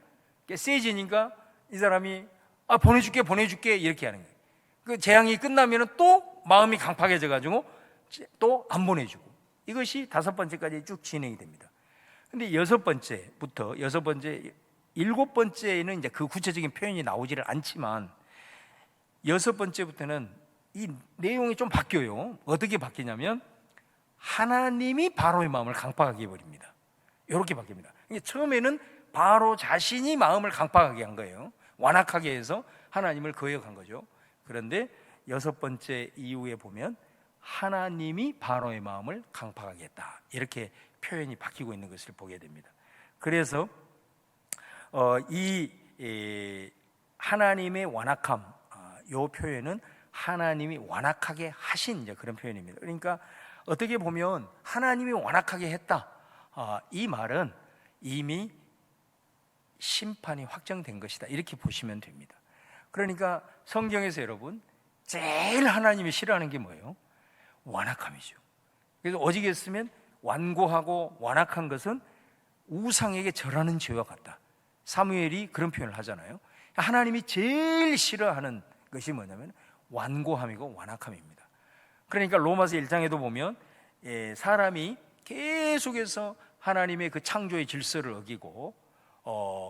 세지니까 이 사람이 보내줄게 이렇게 하는 거예요. 그 재앙이 끝나면은 또 마음이 강팍해져 가지고 또 안 보내주고, 이것이 5번째까지 쭉 진행이 됩니다. 근데 6번째부터 7번째에는 이제 그 구체적인 표현이 나오지를 않지만 6번째부터는 이 내용이 좀 바뀌어요. 어떻게 바뀌냐면 하나님이 바로의 마음을 강팍하게 해버립니다. 이렇게 바뀝니다. 처음에는 바로 자신이 마음을 강팍하게 한 거예요. 완악하게 해서 하나님을 거역한 거죠. 그런데 6번째 이후에 보면 하나님이 바로의 마음을 강팍하게 했다, 이렇게 표현이 바뀌고 있는 것을 보게 됩니다. 그래서 이 하나님의 완악함, 이 표현은 하나님이 완악하게 하신 이제 그런 표현입니다. 그러니까 어떻게 보면 하나님이 완악하게 했다, 이 말은 이미 심판이 확정된 것이다, 이렇게 보시면 됩니다. 그러니까 성경에서 여러분 제일 하나님이 싫어하는 게 뭐예요? 완악함이죠. 그래서 오직했으면 완고하고 완악한 것은 우상에게 절하는 죄와 같다. 사무엘이 그런 표현을 하잖아요. 하나님이 제일 싫어하는 것이 뭐냐면 완고함이고 완악함입니다. 그러니까 로마서 1장에도 보면 사람이 계속해서 하나님의 그 창조의 질서를 어기고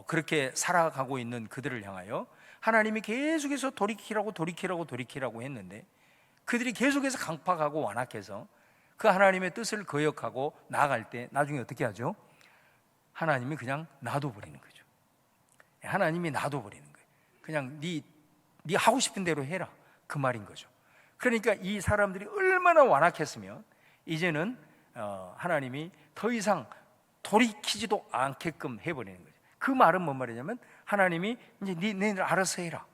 그렇게 살아가고 있는 그들을 향하여 하나님이 계속해서 돌이키라고 했는데 그들이 계속해서 강팍하고 완악해서 그 하나님의 뜻을 거역하고 나아갈 때 나중에 어떻게 하죠? 하나님이 그냥 놔둬버리는 거죠. 하나님이 놔둬버리는 거예요. 그냥 네 하고 싶은 대로 해라, 그 말인 거죠. 그러니까 이 사람들이 얼마나 완악했으면 이제는 하나님이 더 이상 돌이키지도 않게끔 해버리는 거죠. 그 말은 뭔 말이냐면 하나님이 이제 너희들 알아서 해라,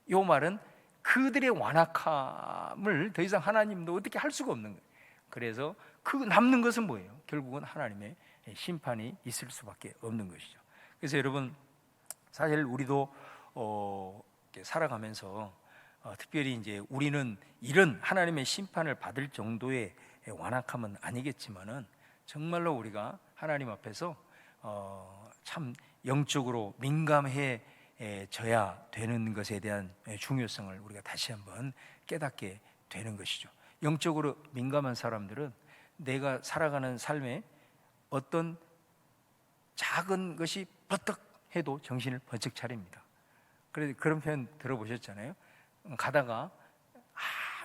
이 말은 그들의 완악함을 더 이상 하나님도 어떻게 할 수가 없는 거예요. 그래서 그 남는 것은 뭐예요? 결국은 하나님의 심판이 있을 수밖에 없는 것이죠. 그래서 여러분, 사실 우리도 살아가면서 특별히 이제 우리는 이런 하나님의 심판을 받을 정도의 완악함은 아니겠지만은 정말로 우리가 하나님 앞에서 참 영적으로 민감해져야 되는 것에 대한 중요성을 우리가 다시 한번 깨닫게 되는 것이죠. 영적으로 민감한 사람들은 내가 살아가는 삶에 어떤 작은 것이 버떡 해도 정신을 번쩍 차립니다. 그래서 그런 표현 들어보셨잖아요. 가다가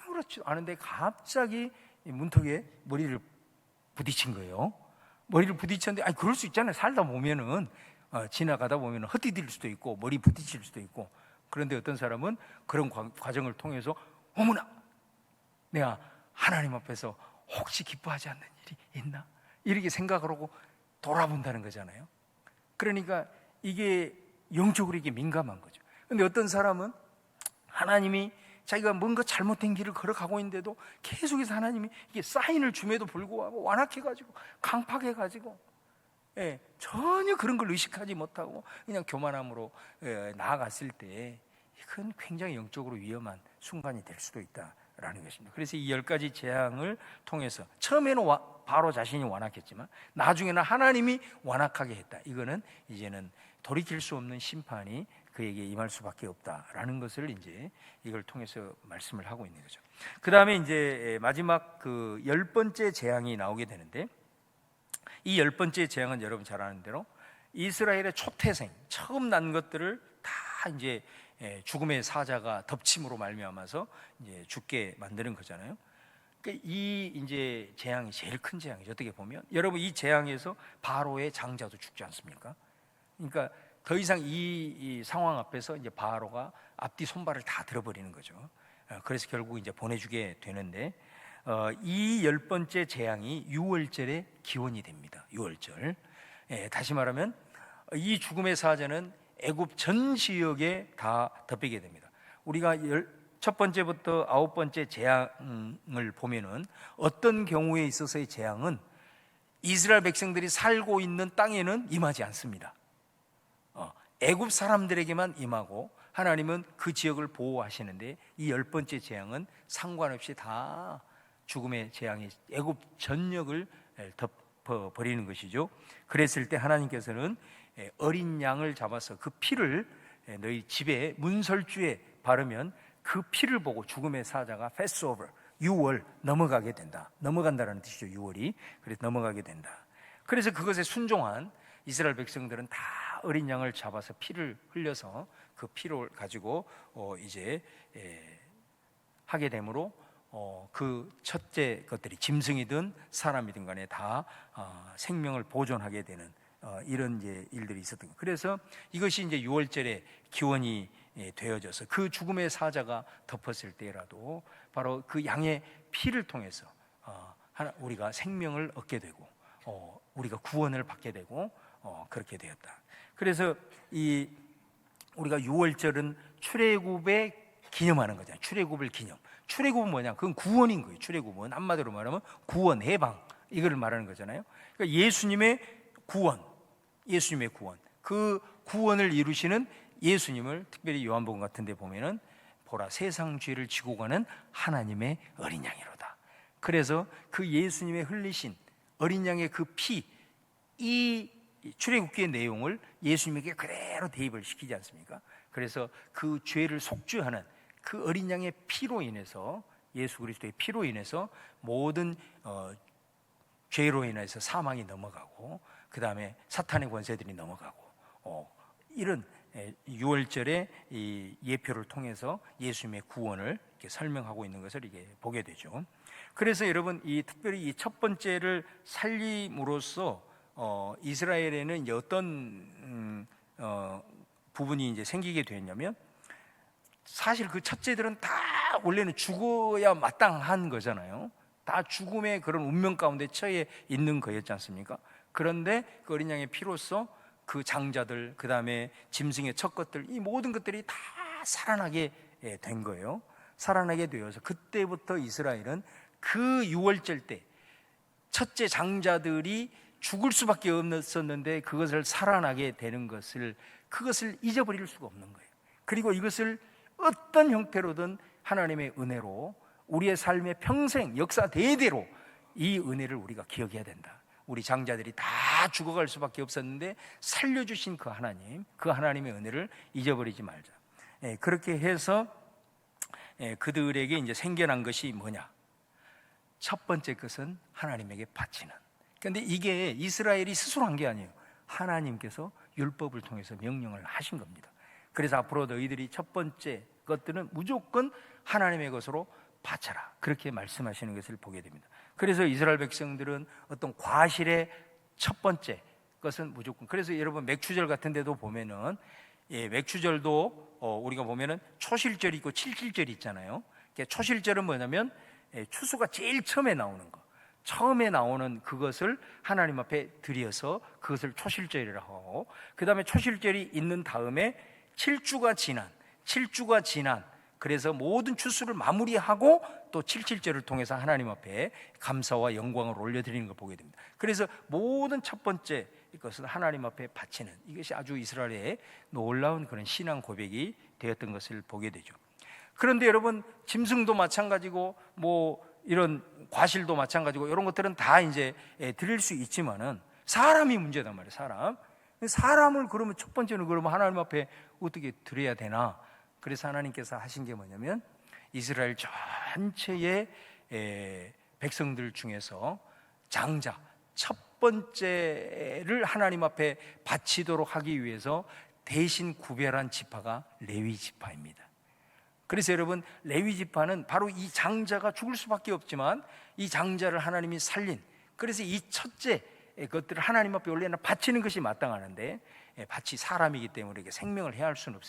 아무렇지도 않은데 갑자기 문턱에 머리를 부딪힌 거예요. 머리를 부딪혔는데, 아니 그럴 수 있잖아요. 살다 보면은 지나가다 보면 헛디딜 수도 있고 머리 부딪힐 수도 있고. 그런데 어떤 사람은 그런 과정을 통해서 어머나, 내가 하나님 앞에서 혹시 기뻐하지 않는 일이 있나? 이렇게 생각을 하고 돌아본다는 거잖아요. 그러니까 이게 영적으로 이게 민감한 거죠. 근데 어떤 사람은 하나님이 자기가 뭔가 잘못된 길을 걸어가고 있는데도 계속해서 하나님이 이게 사인을 줌에도 불구하고 완악해가지고 강팍해가지고 전혀 그런 걸 의식하지 못하고 그냥 교만함으로 나아갔을 때 그건 굉장히 영적으로 위험한 순간이 될 수도 있다라는 것입니다. 그래서 이 10가지 재앙을 통해서 처음에는 바로 자신이 완악했지만 나중에는 하나님이 완악하게 했다. 이거는 이제는 돌이킬 수 없는 심판이 그에게 임할 수밖에 없다라는 것을 이제 이걸 통해서 말씀을 하고 있는 거죠. 그 다음에 이제 마지막 그 10번째 재앙이 나오게 되는데, 이 10번째 재앙은 여러분 잘 아는 대로 이스라엘의 초태생, 처음 난 것들을 다 이제 죽음의 사자가 덮침으로 말미암아서 이제 죽게 만드는 거잖아요. 그러니까 이 이제 재앙이 제일 큰 재앙이죠. 어떻게 보면 여러분, 이 재앙에서 바로의 장자도 죽지 않습니까? 그러니까 더 이상 이 상황 앞에서 이제 바로가 앞뒤 손발을 다 들어버리는 거죠. 그래서 결국 이제 보내주게 되는데, 이 10번째 재앙이 유월절의 기원이 됩니다. 유월절. 다시 말하면 이 죽음의 사자는 애굽 전 지역에 다 덮이게 됩니다. 우리가 첫 번째부터 9번째 재앙을 보면은 어떤 경우에 있어서의 재앙은 이스라엘 백성들이 살고 있는 땅에는 임하지 않습니다. 애굽 사람들에게만 임하고 하나님은 그 지역을 보호하시는데, 이 10번째 재앙은 상관없이 다 죽음의 재앙이 애굽 전역을 덮어버리는 것이죠. 그랬을 때 하나님께서는 어린 양을 잡아서 그 피를 너희 집에 문설주에 바르면 그 피를 보고 죽음의 사자가 패스오버, 6월 넘어가게 된다. 넘어간다라는 뜻이죠. 6월이. 그래서 넘어가게 된다. 그래서 그것에 순종한 이스라엘 백성들은 다 어린 양을 잡아서 피를 흘려서 그 피를 가지고 이제 하게 되므로 그 첫째 것들이 짐승이든 사람이든 간에 다 생명을 보존하게 되는 이런 이제 일들이 있었던 거예요. 그래서 이것이 이제 6월절의 기원이 되어져서 그 죽음의 사자가 덮었을 때라도 바로 그 양의 피를 통해서 우리가 생명을 얻게 되고 우리가 구원을 받게 되고 그렇게 되었다. 그래서 이 우리가 6월절은 출애굽에 기념하는 거잖아요. 출애굽을 기념. 출애굽은 뭐냐? 그건 구원인 거예요. 출애굽은 한마디로 말하면 구원, 해방, 이거를 말하는 거잖아요. 그러니까 예수님의 구원, 예수님의 구원, 그 구원을 이루시는 예수님을 특별히 요한복음 같은 데 보면은 보라, 세상 죄를 지고 가는 하나님의 어린 양이로다. 그래서 그 예수님의 흘리신 어린 양의 그 피, 이 출애굽기의 내용을 예수님에게 그대로 대입을 시키지 않습니까? 그래서 그 죄를 속죄하는 그 어린 양의 피로 인해서, 예수 그리스도의 피로 인해서 모든 죄로 인해서 사망이 넘어가고, 그 다음에 사탄의 권세들이 넘어가고, 이런 6월절의 이 예표를 통해서 예수님의 구원을 이렇게 설명하고 있는 것을 이게 보게 되죠. 그래서 여러분, 이 특별히 이 첫 번째를 살림으로써 이스라엘에는 이제 어떤 부분이 이제 생기게 되었냐면, 사실 그 첫째들은 다 원래는 죽어야 마땅한 거잖아요. 다 죽음의 그런 운명 가운데 처해 있는 거였지 않습니까? 그런데 그 어린 양의 피로써 그 장자들, 그 다음에 짐승의 첫 것들, 이 모든 것들이 다 살아나게 된 거예요. 살아나게 되어서 그때부터 이스라엘은 그 6월절 때 첫째 장자들이 죽을 수밖에 없었는데 그것을 살아나게 되는 것을, 그것을 잊어버릴 수가 없는 거예요. 그리고 이것을 어떤 형태로든 하나님의 은혜로 우리의 삶의 평생 역사 대대로 이 은혜를 우리가 기억해야 된다. 우리 장자들이 다 죽어갈 수밖에 없었는데 살려주신 그 하나님, 그 하나님의 은혜를 잊어버리지 말자. 그렇게 해서 그들에게 이제 생겨난 것이 뭐냐? 첫 번째 것은 하나님에게 바치는. 그런데 이게 이스라엘이 스스로 한 게 아니에요. 하나님께서 율법을 통해서 명령을 하신 겁니다. 그래서 앞으로 너희들이 첫 번째 것들은 무조건 하나님의 것으로 바쳐라, 그렇게 말씀하시는 것을 보게 됩니다. 그래서 이스라엘 백성들은 어떤 과실의 첫 번째 것은 무조건, 그래서 여러분 맥추절 같은 데도 보면은 맥추절도 우리가 보면은 초실절이 있고 칠칠절이 있잖아요. 초실절은 뭐냐면 추수가 제일 처음에 나오는 거, 처음에 나오는 그것을 하나님 앞에 드려서 그것을 초실절이라고 하고, 그 다음에 초실절이 있는 다음에 7주가 지난 그래서 모든 추수를 마무리하고 또 칠칠절을 통해서 하나님 앞에 감사와 영광을 올려드리는 걸 보게 됩니다. 그래서 모든 첫 번째 이것은 하나님 앞에 바치는, 이것이 아주 이스라엘의 놀라운 그런 신앙 고백이 되었던 것을 보게 되죠. 그런데 여러분, 짐승도 마찬가지고 뭐 이런 과실도 마찬가지고 이런 것들은 다 이제 드릴 수 있지만은 사람이 문제단 말이에요. 사람. 사람을 그러면 첫 번째는 그러면 하나님 앞에 어떻게 드려야 되나? 그래서 하나님께서 하신 게 뭐냐면 이스라엘 전체의 백성들 중에서 장자 첫 번째를 하나님 앞에 바치도록 하기 위해서 대신 구별한 지파가 레위 지파입니다. 그래서 여러분, 레위 지파는 바로 이 장자가 죽을 수밖에 없지만 이 장자를 하나님이 살린, 그래서 이 첫째 것들을 하나님 앞에 원래는 바치는 것이 마땅하는데 밭이 사람이기 때문에 이렇게 생명을 해할 수는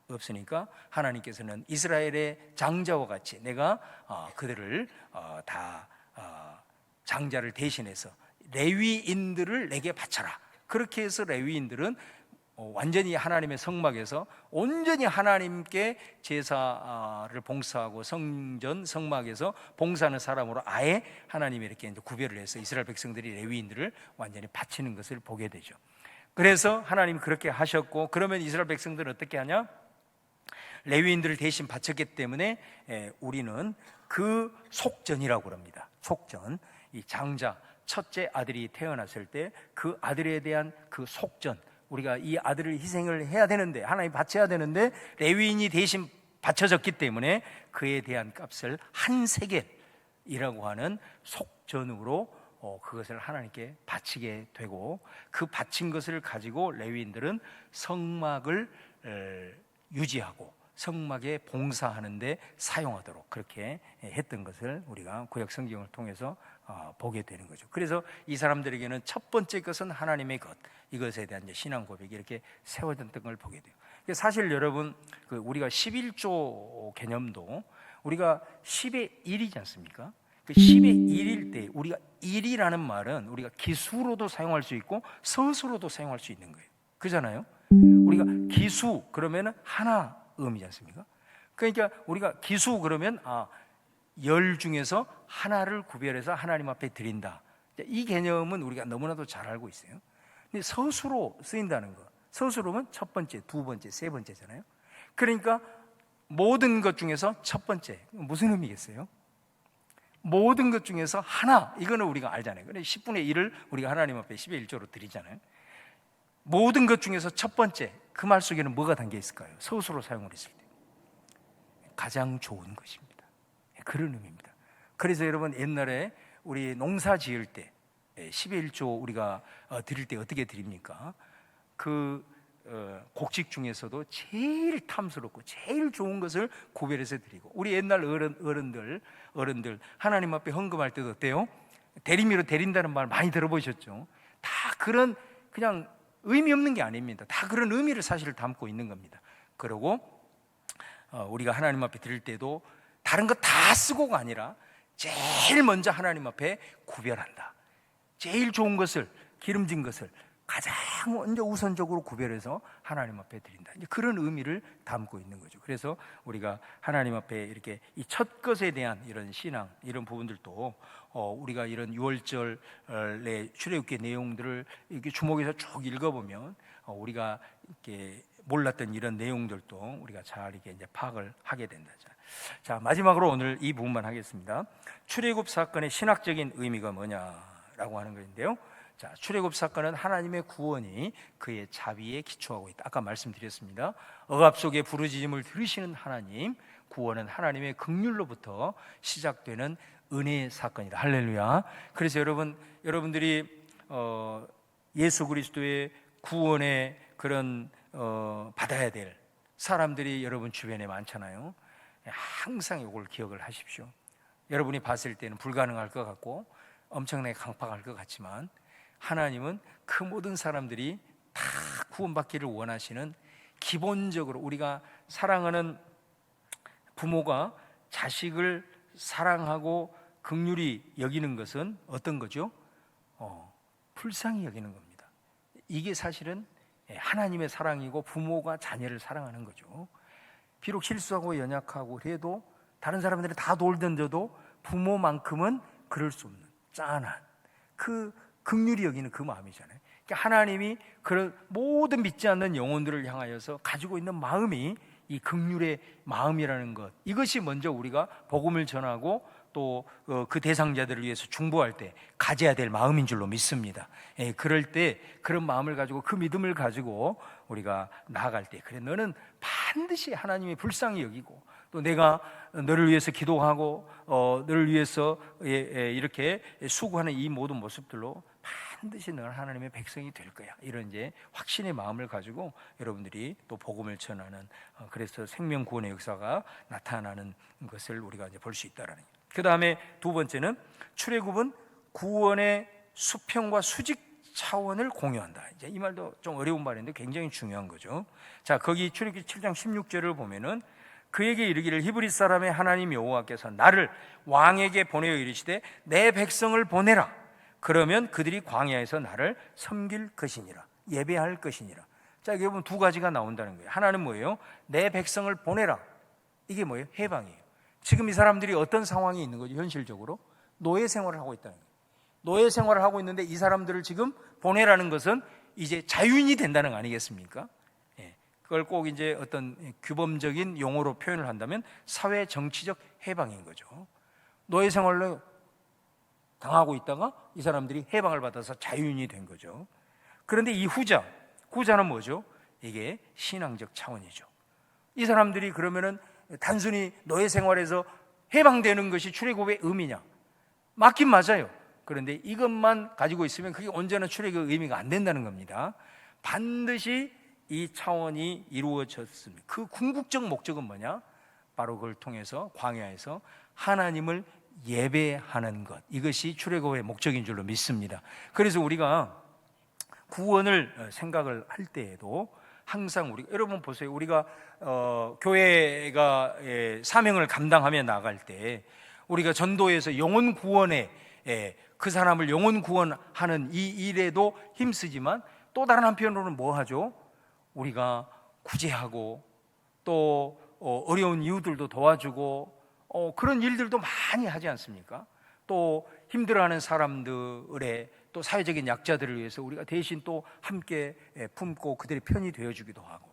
없으니까 하나님께서는 이스라엘의 장자와 같이 내가 그들을 다 장자를 대신해서 레위인들을 내게 바쳐라. 그렇게 해서 레위인들은 완전히 하나님의 성막에서 온전히 하나님께 제사를 봉사하고 성전 성막에서 봉사하는 사람으로 아예 하나님이 이렇게 이제 구별을 해서 이스라엘 백성들이 레위인들을 완전히 바치는 것을 보게 되죠. 그래서 하나님이 그렇게 하셨고, 그러면 이스라엘 백성들은 어떻게 하냐? 레위인들을 대신 바쳤기 때문에 우리는 그 속전이라고 합니다. 속전, 이 장자 첫째 아들이 태어났을 때 그 아들에 대한 그 속전, 우리가 이 아들을 희생을 해야 되는데, 하나님 바쳐야 되는데 레위인이 대신 바쳐졌기 때문에 그에 대한 값을 한 세겔이라고 하는 속전으로 그것을 하나님께 바치게 되고, 그 바친 것을 가지고 레위인들은 성막을 유지하고 성막에 봉사하는 데 사용하도록 그렇게 했던 것을 우리가 구약 성경을 통해서 보게 되는 거죠. 그래서 이 사람들에게는 첫 번째 것은 하나님의 것, 이것에 대한 신앙 고백이 이렇게 세워졌던 걸 보게 돼요. 사실 여러분, 우리가 11조 개념도 우리가 10의 1이지 않습니까? 10의 1일 때 우리가 1이라는 말은 우리가 기수로도 사용할 수 있고 서수로도 사용할 수 있는 거예요. 그잖아요. 우리가 기수 그러면은 하나 음이지 않습니까? 그러니까 우리가 기수 그러면 열 중에서 하나를 구별해서 하나님 앞에 드린다. 이 개념은 우리가 너무나도 잘 알고 있어요. 근데 서수로 쓰인다는 거, 서수로면 첫 번째, 두 번째, 세 번째잖아요. 그러니까 모든 것 중에서 첫 번째, 무슨 의미겠어요? 모든 것 중에서 하나, 이거는 우리가 알잖아요. 그래 10분의 1을 우리가 하나님 앞에 10의 1조로 드리잖아요. 모든 것 중에서 첫 번째, 그 말 속에는 뭐가 담겨 있을까요? 서술로 사용을 했을 때 가장 좋은 것입니다. 그런 의미입니다. 그래서 여러분, 옛날에 우리 농사 지을 때 10의 1조 우리가 드릴 때 어떻게 드립니까? 그 곡식 중에서도 제일 탐스럽고 제일 좋은 것을 구별해서 드리고, 우리 옛날 어른들 하나님 앞에 헌금할 때도 어때요? 대리미로 데린다는 말 많이 들어보셨죠? 다 그런 그냥 의미 없는 게 아닙니다. 다 그런 의미를 사실 담고 있는 겁니다. 그리고 우리가 하나님 앞에 드릴 때도 다른 거 다 쓰고가 아니라 제일 먼저 하나님 앞에 구별한다. 제일 좋은 것을, 기름진 것을 가장 먼저 우선적으로 구별해서 하나님 앞에 드린다. 이제 그런 의미를 담고 있는 거죠. 그래서 우리가 하나님 앞에 이렇게 이 첫 것에 대한 이런 신앙, 이런 부분들도 우리가 이런 유월절의 출애굽기 내용들을 이렇게 주목해서 쭉 읽어보면 우리가 이렇게 몰랐던 이런 내용들도 우리가 잘 이렇게 이제 파악을 하게 된다. 자, 마지막으로 오늘 이 부분만 하겠습니다. 출애굽 사건의 신학적인 의미가 뭐냐라고 하는 것인데요. 자, 출애굽 사건은 하나님의 구원이 그의 자비에 기초하고 있다. 아까 말씀드렸습니다. 억압 속의 부르짖음을 들으시는 하나님, 구원은 하나님의 긍휼로부터 시작되는 은혜의 사건이다. 할렐루야. 그래서 여러분들이 예수 그리스도의 구원의 그런 받아야 될 사람들이 여러분 주변에 많잖아요. 항상 이걸 기억을 하십시오. 여러분이 봤을 때는 불가능할 것 같고 엄청나게 강팍할 것 같지만 하나님은 그 모든 사람들이 다 구원받기를 원하시는, 기본적으로 우리가 사랑하는 부모가 자식을 사랑하고 긍휼히 여기는 것은 어떤 거죠? 불쌍히 여기는 겁니다. 이게 사실은 하나님의 사랑이고 부모가 자녀를 사랑하는 거죠. 비록 실수하고 연약하고 그래도 다른 사람들이 다 돌던져도 부모만큼은 그럴 수 없는 짠한 그 긍휼히 여기는 그 마음이잖아요. 그러니까 하나님이 그런 모든 믿지 않는 영혼들을 향하여서 가지고 있는 마음이 이 긍휼의 마음이라는 것, 이것이 먼저 우리가 복음을 전하고 또 그 대상자들을 위해서 중보할 때 가져야 될 마음인 줄로 믿습니다. 그럴 때 그런 마음을 가지고 그 믿음을 가지고 우리가 나아갈 때, 그래 너는 반드시 하나님이 불쌍히 여기고, 또 내가 너를 위해서 기도하고 너를 위해서 이렇게 수고하는 이 모든 모습들로 반드시 너는 하나님의 백성이 될 거야, 이런 이제 확신의 마음을 가지고 여러분들이 또 복음을 전하는, 그래서 생명 구원의 역사가 나타나는 것을 우리가 이제 볼 수 있다라는 거예요. 그 다음에 두 번째는 출애굽은 구원의 수평과 수직 차원을 공유한다. 이제 이 말도 좀 어려운 말인데 굉장히 중요한 거죠. 자, 거기 출애굽기 7장 16절을 보면은 그에게 이르기를 히브리 사람의 하나님 여호와께서 나를 왕에게 보내어 이르시되 내 백성을 보내라. 그러면 그들이 광야에서 나를 섬길 것이니라, 예배할 것이니라. 자, 여기 보면 두 가지가 나온다는 거예요. 하나는 뭐예요? 내 백성을 보내라. 이게 뭐예요? 해방이에요. 지금 이 사람들이 어떤 상황이 있는 거죠? 현실적으로 노예 생활을 하고 있다는 거예요. 노예 생활을 하고 있는데 이 사람들을 지금 보내라는 것은 이제 자유인이 된다는 거 아니겠습니까? 그걸 꼭 이제 어떤 규범적인 용어로 표현을 한다면 사회 정치적 해방인 거죠. 노예 생활로 당하고 있다가 이 사람들이 해방을 받아서 자유인이 된 거죠. 그런데 이 후자는 뭐죠? 이게 신앙적 차원이죠. 이 사람들이 그러면은 단순히 노예 생활에서 해방되는 것이 출애굽의 의미냐? 맞긴 맞아요. 그런데 이것만 가지고 있으면 그게 온전한 출애굽의 의미가 안 된다는 겁니다. 반드시 이 차원이 이루어졌습니다. 그 궁극적 목적은 뭐냐? 바로 그걸 통해서 광야에서 하나님을 예배하는 것, 이것이 출애굽의 목적인 줄로 믿습니다. 그래서 우리가 구원을 생각을 할 때에도 항상 여러분 보세요. 우리가 교회가 사명을 감당하며 나갈 때 우리가 전도에서 영혼 구원에 그 사람을 영혼 구원하는 이 일에도 힘쓰지만 또 다른 한편으로는 뭐 하죠? 우리가 구제하고 또 어려운 이웃들도 도와주고 그런 일들도 많이 하지 않습니까? 또 힘들어하는 사람들의 또 사회적인 약자들을 위해서 우리가 대신 또 함께 품고 그들의 편이 되어주기도 하고,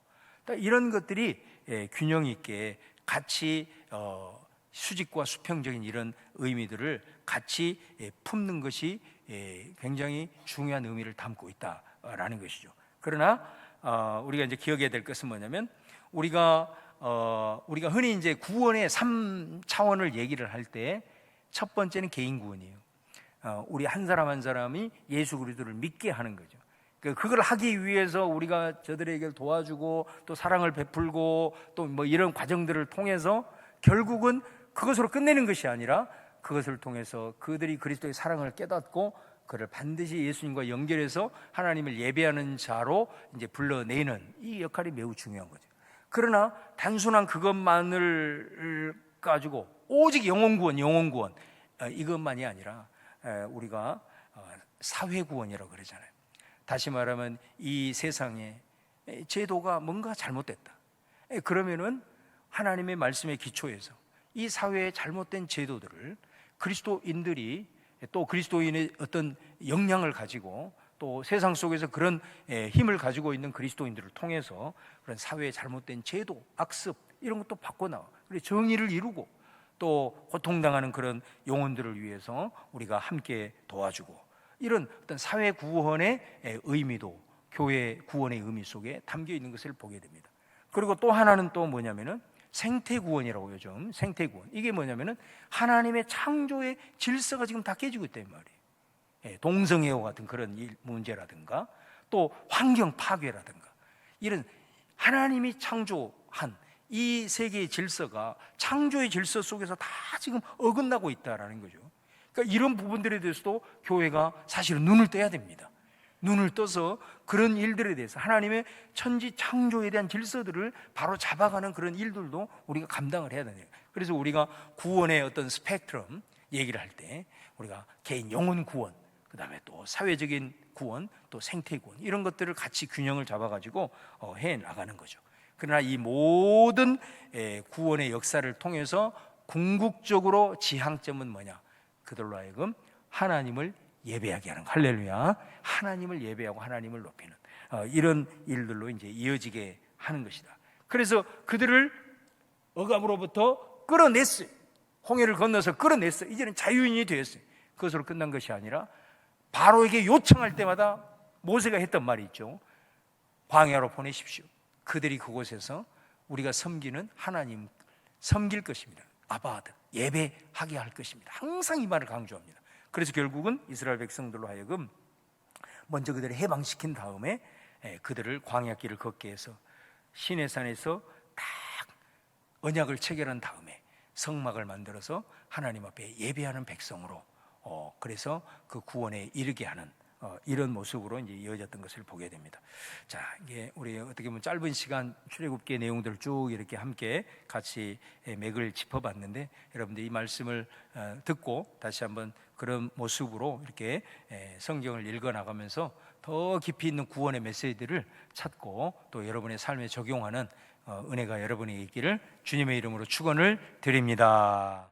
이런 것들이 균형 있게 같이 수직과 수평적인 이런 의미들을 같이 품는 것이 굉장히 중요한 의미를 담고 있다라는 것이죠. 그러나 우리가 이제 기억해야 될 것은 뭐냐면 우리가 흔히 이제 구원의 3차원을 얘기를 할 때 첫 번째는 개인 구원이에요. 우리 한 사람 한 사람이 예수 그리스도를 믿게 하는 거죠. 그걸 하기 위해서 우리가 저들에게 도와주고 또 사랑을 베풀고 또 뭐 이런 과정들을 통해서 결국은 그것으로 끝내는 것이 아니라 그것을 통해서 그들이 그리스도의 사랑을 깨닫고 그를 반드시 예수님과 연결해서 하나님을 예배하는 자로 이제 불러내는 이 역할이 매우 중요한 거죠. 그러나 단순한 그것만을 가지고 오직 영혼 구원 이것만이 아니라 우리가 사회 구원이라고 그러잖아요. 다시 말하면 이 세상에 제도가 뭔가 잘못됐다. 그러면은 하나님의 말씀의 기초에서 이 사회의 잘못된 제도들을 그리스도인들이 또 그리스도인의 어떤 역량을 가지고 또 세상 속에서 그런 힘을 가지고 있는 그리스도인들을 통해서 그런 사회의 잘못된 제도, 악습 이런 것도 바꿔나와 그리고 정의를 이루고 또 고통당하는 그런 영혼들을 위해서 우리가 함께 도와주고, 이런 어떤 사회 구원의 의미도 교회 구원의 의미 속에 담겨 있는 것을 보게 됩니다. 그리고 또 하나는 또 뭐냐면은 생태 구원이라고 요즘 생태 구원. 이게 뭐냐면은 하나님의 창조의 질서가 지금 다 깨지고 있단 말이에요. 동성애와 같은 그런 문제라든가 또 환경 파괴라든가 이런 하나님이 창조한 이 세계의 질서가 창조의 질서 속에서 다 지금 어긋나고 있다라는 거죠. 그러니까 이런 부분들에 대해서도 교회가 사실은 눈을 떠야 됩니다. 눈을 떠서 그런 일들에 대해서 하나님의 천지 창조에 대한 질서들을 바로 잡아가는 그런 일들도 우리가 감당을 해야 되는 거예요. 그래서 우리가 구원의 어떤 스펙트럼 얘기를 할 때 우리가 개인 영혼 구원, 그 다음에 또 사회적인 구원, 또 생태 구원 이런 것들을 같이 균형을 잡아가지고 해 나가는 거죠. 그러나 이 모든 구원의 역사를 통해서 궁극적으로 지향점은 뭐냐? 그들로 하여금 하나님을 예배하게 하는 거. 할렐루야. 하나님을 예배하고 하나님을 높이는 이런 일들로 이제 이어지게 하는 것이다. 그래서 그들을 억압으로부터 끌어냈어요. 홍해를 건너서 끌어냈어. 이제는 자유인이 되었어요. 그것으로 끝난 것이 아니라 바로에게 요청할 때마다 모세가 했던 말이 있죠. 광야로 보내십시오. 그들이 그곳에서 우리가 섬기는 하나님 섬길 것입니다. 아바드, 예배하게 할 것입니다. 항상 이 말을 강조합니다. 그래서 결국은 이스라엘 백성들로 하여금 먼저 그들을 해방시킨 다음에 그들을 광야길을 걷게 해서 시내산에서 딱 언약을 체결한 다음에 성막을 만들어서 하나님 앞에 예배하는 백성으로 그래서 그 구원에 이르게 하는 이런 모습으로 이제 이어졌던 것을 보게 됩니다. 자, 이게 우리 어떻게 보면 짧은 시간 출애굽기의 내용들을 쭉 이렇게 함께 같이 맥을 짚어봤는데, 여러분들 이 말씀을 듣고 다시 한번 그런 모습으로 이렇게 성경을 읽어 나가면서 더 깊이 있는 구원의 메시지들을 찾고 또 여러분의 삶에 적용하는 은혜가 여러분에게 있기를 주님의 이름으로 축원을 드립니다.